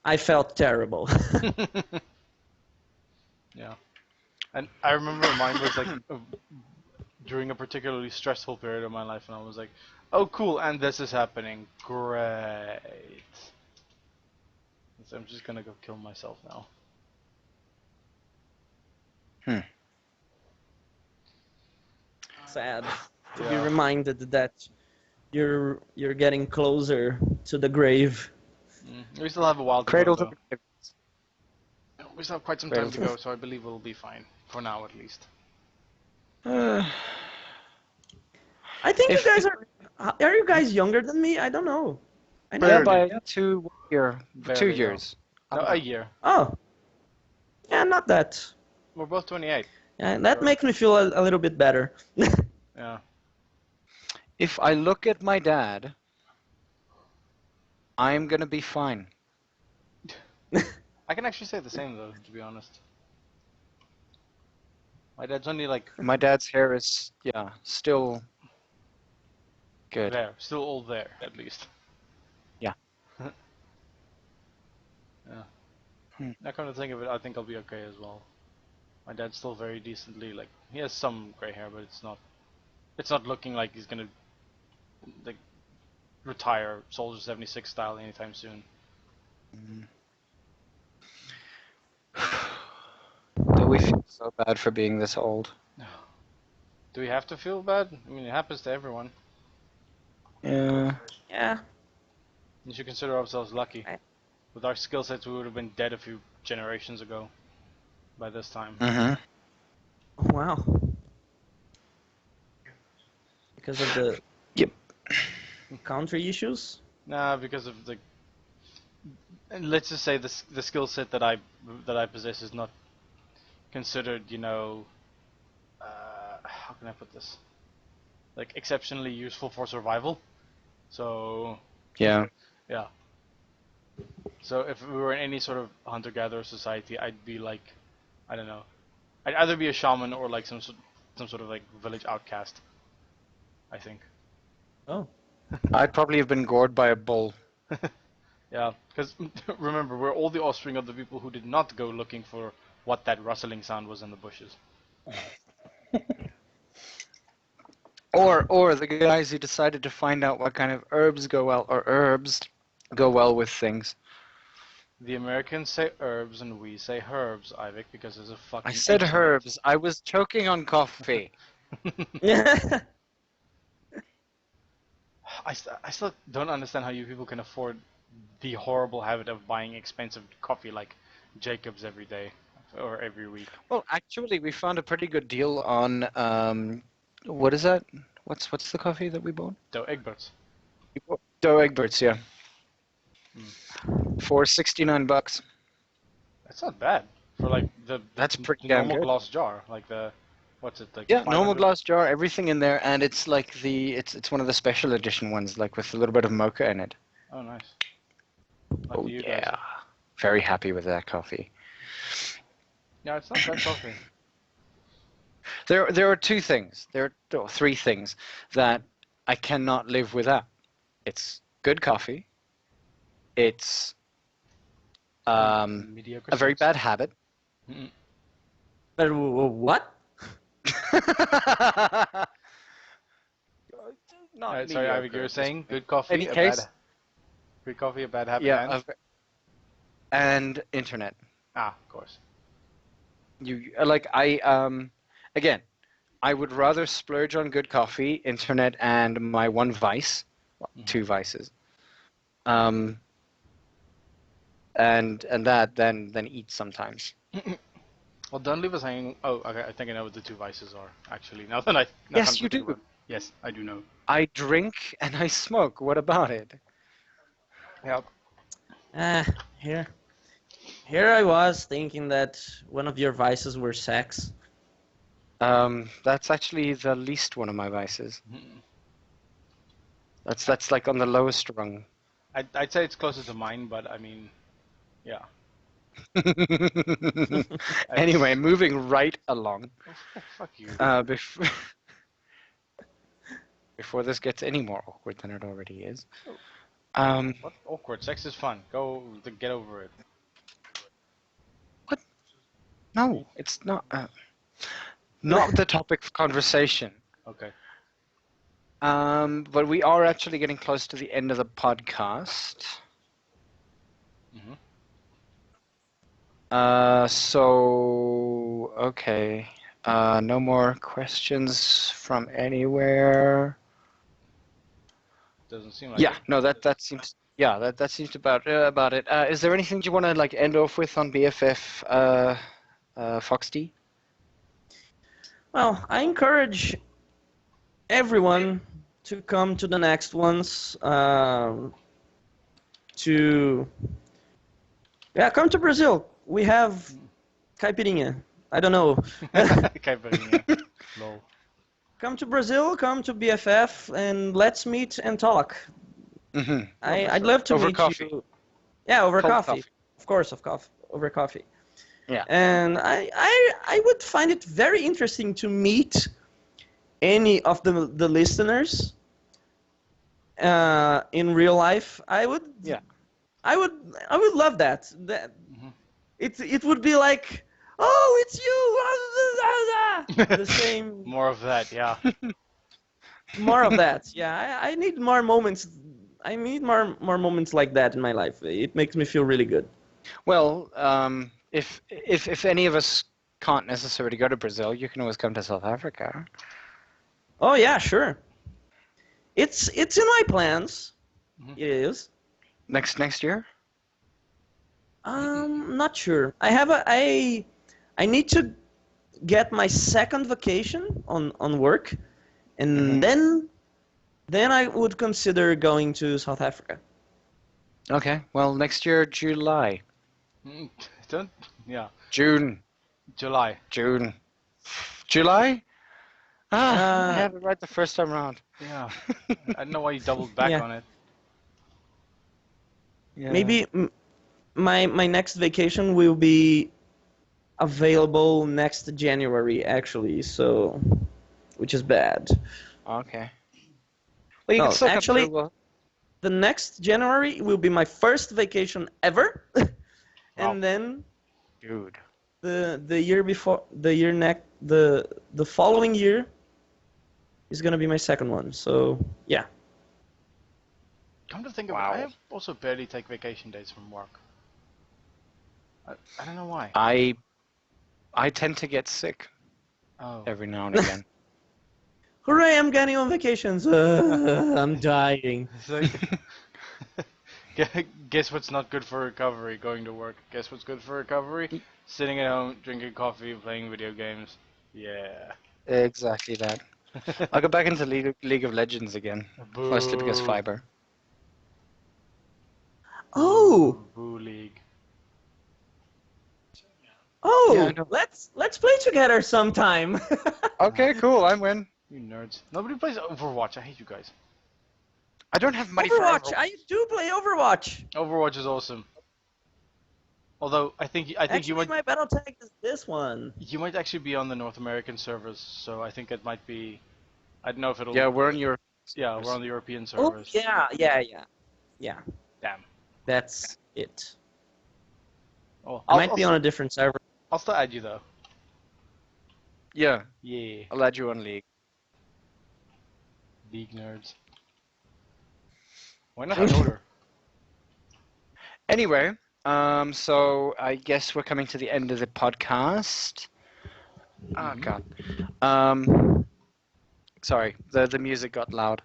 Speaker 3: I felt terrible.
Speaker 2: Yeah. And I remember mine was like during a particularly stressful period of my life, and I was like, "Oh, cool!" And this is happening. Great. So I'm just gonna go kill myself now.
Speaker 3: sad to be
Speaker 2: Yeah.
Speaker 3: reminded that you're getting closer to the grave.
Speaker 2: We still have a while to
Speaker 1: Cradle
Speaker 2: go,
Speaker 1: to
Speaker 2: though.
Speaker 1: the
Speaker 2: We still have quite some
Speaker 1: Cradle
Speaker 2: time to
Speaker 1: to-
Speaker 2: go, so I believe we'll be fine. For now, at least.
Speaker 3: I think
Speaker 1: If-
Speaker 3: you guys are you guys younger than me? I don't know. I
Speaker 1: Yeah,
Speaker 3: never.
Speaker 1: by
Speaker 2: Barely.
Speaker 1: 2 year,
Speaker 2: Barely,
Speaker 1: 2
Speaker 2: though.
Speaker 1: years.
Speaker 2: No, a year.
Speaker 3: Oh, yeah, not that.
Speaker 2: We're both 28.
Speaker 3: Yeah, that
Speaker 2: Sure.
Speaker 3: makes me feel a little bit better.
Speaker 2: Yeah.
Speaker 1: If I look at my dad, I'm gonna be fine.
Speaker 2: I can actually say the same, though, to be honest. My dad's only, like,
Speaker 1: My dad's hair is, still good.
Speaker 2: there. Still all there, at least.
Speaker 1: Yeah.
Speaker 2: Yeah.
Speaker 1: Hmm.
Speaker 2: Now, come to think of it, I think I'll be okay as well. My dad's still very decently, like, he has some gray hair, but it's not looking like he's gonna, like, retire Soldier 76 style anytime soon.
Speaker 1: Do we feel so bad for being this old?
Speaker 2: Do we have to feel bad? I mean, it happens to everyone.
Speaker 1: Yeah.
Speaker 3: Yeah.
Speaker 2: We should consider ourselves lucky.
Speaker 3: I-
Speaker 2: With our skill sets, we would have been dead a few generations ago by this time.
Speaker 1: Mm-hmm.
Speaker 3: Wow. Because of the
Speaker 1: Yep.
Speaker 3: country issues.
Speaker 2: Nah, because of the. And let's just say the skill set that I possess is not considered, how can I put this? Like exceptionally useful for survival. So
Speaker 1: Yeah.
Speaker 2: yeah. So if we were in any sort of hunter-gatherer society, I'd be like, I don't know, I'd either be a shaman or like some sort of like village outcast. I think.
Speaker 3: Oh.
Speaker 1: I'd probably have been gored by a bull.
Speaker 2: Yeah, because remember, we're all the offspring of the people who did not go looking for what that rustling sound was in the bushes.
Speaker 1: Or the guys who decided to find out what kind of herbs go well with things.
Speaker 2: The Americans say herbs and we say herbs, Ivik, because there's a fucking.
Speaker 1: I said
Speaker 2: H in it.
Speaker 1: herbs. I was choking on coffee.
Speaker 3: Yeah.
Speaker 2: I still don't understand how you people can afford the horrible habit of buying expensive coffee like Jacobs every day or every week.
Speaker 1: Well, actually, we found a pretty good deal on what is that? What's the coffee that we bought?
Speaker 2: Dough Egberts.
Speaker 1: Dough Egberts, yeah. For $69.
Speaker 2: That's not bad for like the
Speaker 1: That's pretty
Speaker 2: the
Speaker 1: damn
Speaker 2: normal
Speaker 1: good.
Speaker 2: glass jar, like the what's it like?
Speaker 1: Yeah, normal
Speaker 2: 500?
Speaker 1: glass jar, everything in there, and it's like it's one of the special edition ones, like with a little bit of mocha in it.
Speaker 2: Oh, nice.
Speaker 1: Oh
Speaker 2: Lucky you guys.
Speaker 1: yeah, very happy with that coffee.
Speaker 2: Yeah, it's not bad coffee.
Speaker 1: There are two things. There are three things that I cannot live without. It's good coffee. It's
Speaker 2: Mediocre.
Speaker 1: a very
Speaker 2: snacks.
Speaker 1: bad habit.
Speaker 2: Mm-mm.
Speaker 3: But what?
Speaker 1: Not
Speaker 2: Sorry, Ivik, you
Speaker 1: mediocre,
Speaker 2: were
Speaker 1: just-
Speaker 2: saying good coffee,
Speaker 1: Any
Speaker 2: a
Speaker 1: case?
Speaker 2: bad. Good coffee, a bad habit.
Speaker 1: Yeah,
Speaker 2: and?
Speaker 1: and internet.
Speaker 2: Of course.
Speaker 1: You like again, I would rather splurge on good coffee, internet, and my one vice, well, two vices, and that than eat sometimes.
Speaker 2: Well, don't leave us hanging. Oh, okay. I think I know what the two vices are. Actually, now that I. now
Speaker 1: Yes,
Speaker 2: I'm
Speaker 1: you
Speaker 2: thinking
Speaker 1: do.
Speaker 2: about it. Yes, I do know.
Speaker 1: I drink and I smoke. What about it?
Speaker 2: Yeah.
Speaker 3: Here I was thinking that one of your vices were sex.
Speaker 1: That's actually the least one of my vices. That's like on the lowest rung.
Speaker 2: I'd say it's closer to mine, but I mean, yeah.
Speaker 1: Anyway, moving right along.
Speaker 2: Oh, fuck you.
Speaker 1: Before this gets any more awkward than it already is.
Speaker 2: What awkward? Sex is fun. Get over it.
Speaker 1: No, it's not. Not the topic of conversation.
Speaker 2: Okay.
Speaker 1: But we are actually getting close to the end of the podcast.
Speaker 2: Mhm.
Speaker 1: So okay. No more questions from anywhere.
Speaker 2: Doesn't seem like
Speaker 1: Yeah,
Speaker 2: it.
Speaker 1: no, that seems that seems about it. Is there anything you want to like end off with on BFF FoxT?
Speaker 3: Well, I encourage everyone to come to the next ones. Come to Brazil. We have caipirinha. I don't know.
Speaker 2: Caipirinha. Lol.
Speaker 3: Come to Brazil, come to BFF, and let's meet and talk.
Speaker 1: Mm-hmm.
Speaker 3: I'd love to
Speaker 1: Over
Speaker 3: meet
Speaker 1: coffee.
Speaker 3: you. Yeah, over
Speaker 1: Cold
Speaker 3: coffee.
Speaker 1: coffee.
Speaker 3: Of course, over coffee.
Speaker 1: Yeah.
Speaker 3: And I would find it very interesting to meet any of the listeners in real life. I would love that.
Speaker 2: Mhm.
Speaker 3: It would be like, oh, it's you. The same.
Speaker 2: More of that, yeah.
Speaker 3: More of that. Yeah, I need more moments. I need more moments like that in my life. It makes me feel really good.
Speaker 1: Well, if any of us can't necessarily go to Brazil, you can always come to South Africa.
Speaker 3: Oh yeah, sure. It's in my plans.
Speaker 2: Mhm.
Speaker 3: It is.
Speaker 1: Next year?
Speaker 3: Not sure. I need to get my second vacation on work, and
Speaker 1: Mhm.
Speaker 3: then I would consider going to South Africa.
Speaker 1: Okay. Well, next year, July.
Speaker 2: Mm, Don't, yeah.
Speaker 1: June.
Speaker 2: July.
Speaker 1: July? I
Speaker 3: Uh,
Speaker 1: had it right the first time around.
Speaker 2: Yeah. I don't know why you doubled back
Speaker 3: Yeah.
Speaker 2: on it.
Speaker 1: Yeah.
Speaker 3: Maybe my next vacation will be available next January, actually. So, which is bad.
Speaker 1: Okay. Well, you
Speaker 3: No,
Speaker 1: can still
Speaker 3: actually-
Speaker 1: come through. Well,
Speaker 3: The next January will be my first vacation ever,
Speaker 2: Wow.
Speaker 3: and then
Speaker 1: dude.
Speaker 3: the year before the following year is gonna be my second one. So yeah.
Speaker 2: Come to think of
Speaker 1: Wow.
Speaker 2: it, I also barely take vacation days from work. I don't know why.
Speaker 1: I tend to get sick
Speaker 2: Oh.
Speaker 1: every now and again.
Speaker 3: Hooray! I'm getting on vacations. I'm dying.
Speaker 2: It's like, guess what's not good for recovery? Going to work. Guess what's good for recovery? Sitting at home, drinking coffee, playing video games. Yeah.
Speaker 1: Exactly that. I'll go back into League of Legends again, mostly because
Speaker 2: Boo.
Speaker 1: fiber.
Speaker 3: Oh,
Speaker 2: Boo League.
Speaker 1: Yeah, I know.
Speaker 3: let's play together sometime.
Speaker 1: Okay, cool. I win.
Speaker 2: You nerds. Nobody plays Overwatch. I hate you guys.
Speaker 1: I don't have money for
Speaker 3: Overwatch.
Speaker 1: Overwatch.
Speaker 3: I do play Overwatch.
Speaker 2: Overwatch is awesome. Although I think
Speaker 3: Actually,
Speaker 2: you might
Speaker 3: my battle tag is this one.
Speaker 2: you might actually be on the North American servers, so I think it might be. I don't know if it'll.
Speaker 1: Yeah, we're on your.
Speaker 2: Yeah, we're on the European
Speaker 3: Oh
Speaker 2: servers.
Speaker 3: yeah.
Speaker 2: Damn.
Speaker 3: That's it.
Speaker 2: Oh,
Speaker 3: I might be on a different server.
Speaker 2: I'll still add you though.
Speaker 1: Yeah,
Speaker 2: Yeah.
Speaker 1: I'll add you on League.
Speaker 2: League nerds. Why not Coder?
Speaker 1: Anyway, so I guess we're coming to the end of the podcast. Oh God. Sorry, the music got loud.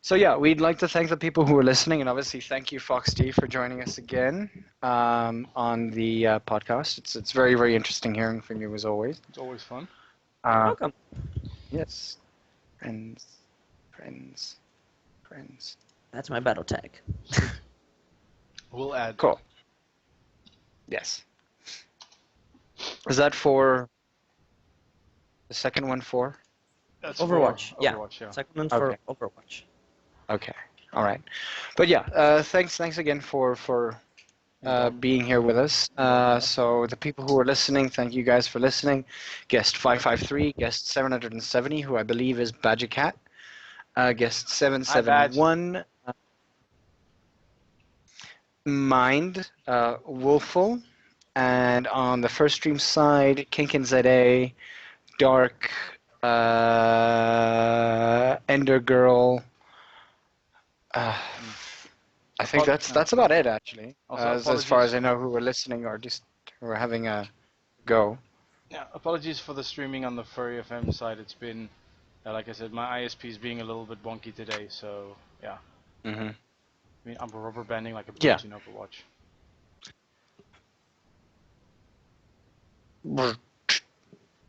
Speaker 1: So yeah, we'd like to thank the people who are listening, and obviously thank you, FoxT, for joining us again on the podcast. It's very, very interesting hearing from you as always.
Speaker 2: It's always fun.
Speaker 3: Welcome.
Speaker 1: Yes, friends.
Speaker 3: That's my battle tag.
Speaker 2: We'll add.
Speaker 1: Cool. Yes. Is that for the second one for?
Speaker 2: That's
Speaker 3: Overwatch.
Speaker 2: For
Speaker 3: Yeah.
Speaker 2: Overwatch, yeah.
Speaker 3: Second one for
Speaker 1: Okay.
Speaker 3: Overwatch.
Speaker 1: Okay. All right. But yeah, thanks again for being here with us. So the people who are listening, thank you guys for listening. Guest 553, guest 770, who I believe is Badger Cat. Guest 771, Mind, Wolful. And on the first stream side, Kinkin ZA, Dark, Ender Girl. I think that's about it actually.
Speaker 2: Also,
Speaker 1: As far as I know, who are listening or just who are having a go.
Speaker 2: Yeah, apologies for the streaming on the Furry FM side. It's been, like I said, my ISP is being a little bit wonky today, so yeah.
Speaker 1: Mm-hmm.
Speaker 2: I mean, I'm rubber banding like a
Speaker 1: Yeah.
Speaker 2: bitch in Overwatch.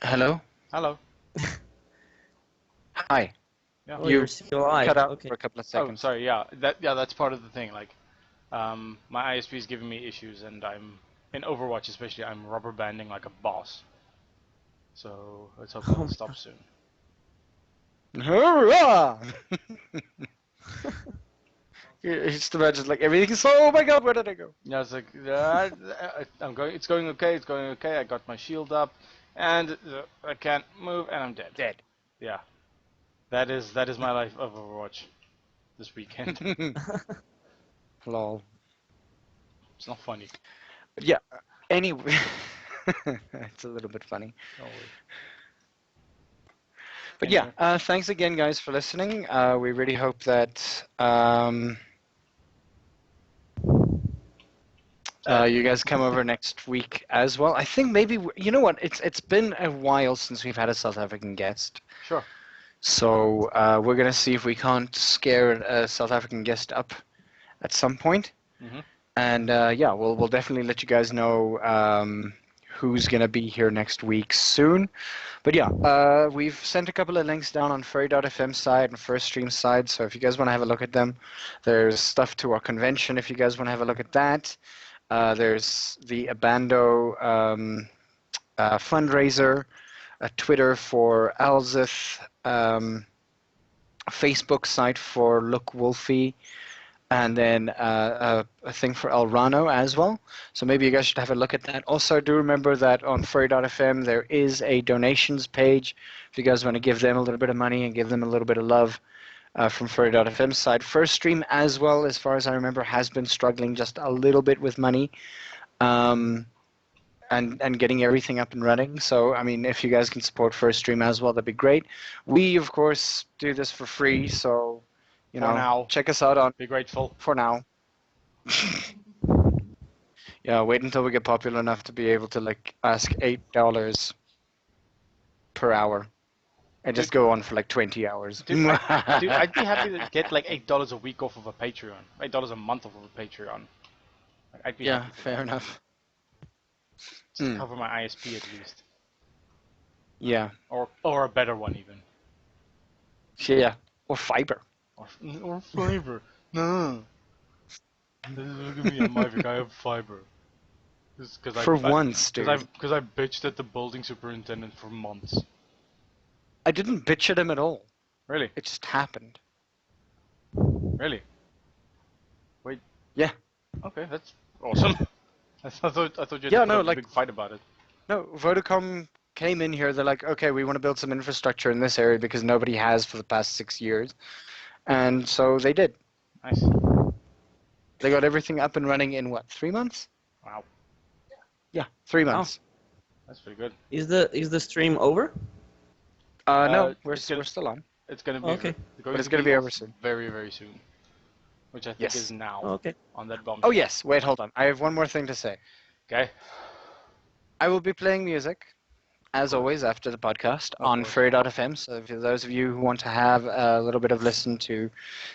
Speaker 1: Hello?
Speaker 2: Hello.
Speaker 1: Hi.
Speaker 2: Yeah.
Speaker 3: Oh,
Speaker 1: You
Speaker 3: you're still alive.
Speaker 1: cut out
Speaker 3: Okay.
Speaker 1: for a couple of
Speaker 2: Oh,
Speaker 1: seconds.
Speaker 2: sorry. Yeah, that's part of the thing. Like, my ISP is giving me issues, and I'm in Overwatch especially. I'm rubber banding like a boss. So let's hope it'll stop soon.
Speaker 1: Hurrah! You just imagine like everything's so. Oh my God, where did I go?
Speaker 2: Yeah, it's like I'm going. It's going okay. It's going okay. I got my shield up, and I can't move, and I'm dead.
Speaker 1: Dead.
Speaker 2: Yeah, that is my life of Overwatch this weekend.
Speaker 1: Lol.
Speaker 2: It's not funny.
Speaker 1: But yeah. Anyway, it's a little bit funny.
Speaker 2: Don't worry.
Speaker 1: But
Speaker 2: Anyway.
Speaker 1: yeah, thanks again, guys, for listening. We really hope that you guys come over next week as well. I think maybe you know what? It's been a while since we've had a South African guest,
Speaker 2: Sure.
Speaker 1: so we're gonna see if we can't scare a South African guest up at some point.
Speaker 2: Mhm.
Speaker 1: And yeah, we'll definitely let you guys know who's gonna be here next week soon. But yeah, we've sent a couple of links down on Furry.fm side and First Stream side, so if you guys want to have a look at them, there's stuff to our convention if you guys want to have a look at that. There's the Abando fundraiser, a Twitter for Alzith, a Facebook site for Look Wolfie, and then a thing for El Rano as well. So maybe you guys should have a look at that. Also, do remember that on Furry.fm there is a donations page if you guys want to give them a little bit of money and give them a little bit of love from Furry.fm's side. First Stream as well, as far as I remember, has been struggling just a little bit with money and getting everything up and running. So, I mean, if you guys can support First Stream as well, that'd be great. We, of course, do this for free, so... You
Speaker 2: For
Speaker 1: know,
Speaker 2: now.
Speaker 1: check us out on
Speaker 2: Be grateful.
Speaker 1: for now. Yeah, wait until we get popular enough to be able to like ask $8 per hour, and just go on for like 20 hours.
Speaker 2: Dude, I'd be happy to get like $8 a week off of a Patreon. $8 a month off of a Patreon. Like, I'd be
Speaker 1: Yeah,
Speaker 2: happy for
Speaker 1: fair
Speaker 2: that.
Speaker 1: enough.
Speaker 2: Just cover my ISP at least,
Speaker 1: Yeah,
Speaker 2: or a better one even.
Speaker 1: yeah, or fiber.
Speaker 2: Or fiber. No. Look at me, I'm Mavic, I have fiber.
Speaker 1: For once, dude.
Speaker 2: Because I bitched at the building superintendent for months.
Speaker 1: I didn't bitch at him at all.
Speaker 2: Really?
Speaker 1: It just happened.
Speaker 2: Really? Wait.
Speaker 1: Yeah.
Speaker 2: Okay, that's awesome. I thought you had
Speaker 1: Yeah,
Speaker 2: to put
Speaker 1: no,
Speaker 2: up a
Speaker 1: like-
Speaker 2: big fight about it.
Speaker 1: No, Vodacom came in here. They're like, okay, we want to build some infrastructure in this area because nobody has for the past 6 years. And so they did.
Speaker 2: Nice.
Speaker 1: They got everything up and running in what, 3 months?
Speaker 2: Wow.
Speaker 1: Yeah, 3 months.
Speaker 2: That's pretty good.
Speaker 3: Is the stream over?
Speaker 1: No, we're
Speaker 2: it's gonna-
Speaker 1: still on.
Speaker 2: It's gonna be
Speaker 3: Okay.
Speaker 1: But it's gonna be over soon.
Speaker 2: Very, very soon. Which I think
Speaker 1: Yes.
Speaker 2: is now
Speaker 3: Okay.
Speaker 2: on that bomb.
Speaker 1: Oh yes, wait, hold on. I have one more thing to say.
Speaker 2: Okay.
Speaker 1: I will be playing music, as always, after the podcast on
Speaker 2: course.
Speaker 1: Furry.fm. So for those of you who want to have a little bit of listen to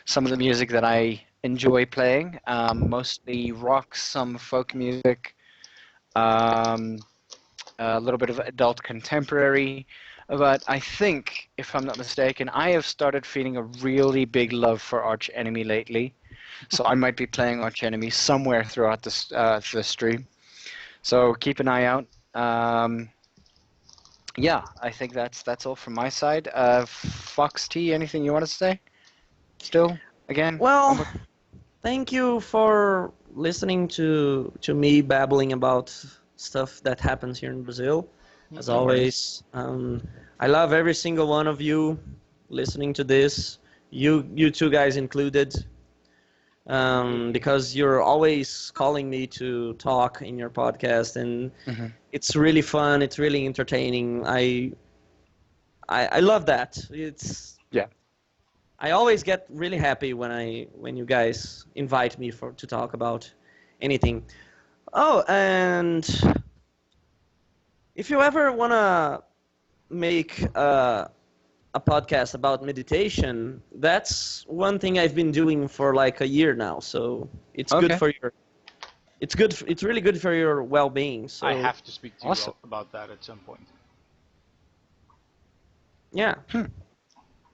Speaker 1: some of the music that I enjoy playing, mostly rock, some folk music, a little bit of adult contemporary. But I think, if I'm not mistaken, I have started feeling a really big love for Arch Enemy lately. So I might be playing Arch Enemy somewhere throughout the stream. So keep an eye out. Yeah, I think that's all from my side. FoxT, anything you want to say? Still, again?
Speaker 3: Well, thank you for listening to me babbling about stuff that happens here in Brazil. As always, I love every single one of you listening to this. You two guys included, because you're always calling me to talk in your podcast, and it's really fun. It's really entertaining. I love that.
Speaker 1: Yeah.
Speaker 3: I always get really happy when you guys invite me to talk about anything. Oh, and if you ever wanna make a podcast about meditation, that's one thing I've been doing for like a year now. So it's good
Speaker 1: Okay.
Speaker 3: for your. It's good. It's really good for your well-being. So
Speaker 2: I have to speak to
Speaker 1: Awesome.
Speaker 2: you about that at some point.
Speaker 3: yeah.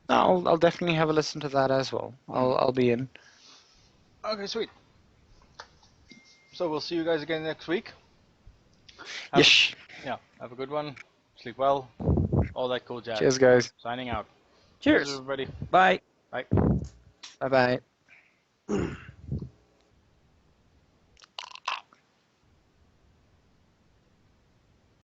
Speaker 1: I'll definitely have a listen to that as well. I'll be in.
Speaker 2: Okay, sweet. So we'll see you guys again next week. Have
Speaker 1: Yes.
Speaker 2: Yeah, have a good one. Sleep well. All that cool jazz.
Speaker 1: Cheers, guys.
Speaker 2: Signing out.
Speaker 3: Cheers.
Speaker 2: Everybody.
Speaker 3: Bye.
Speaker 2: Bye.
Speaker 1: Bye bye.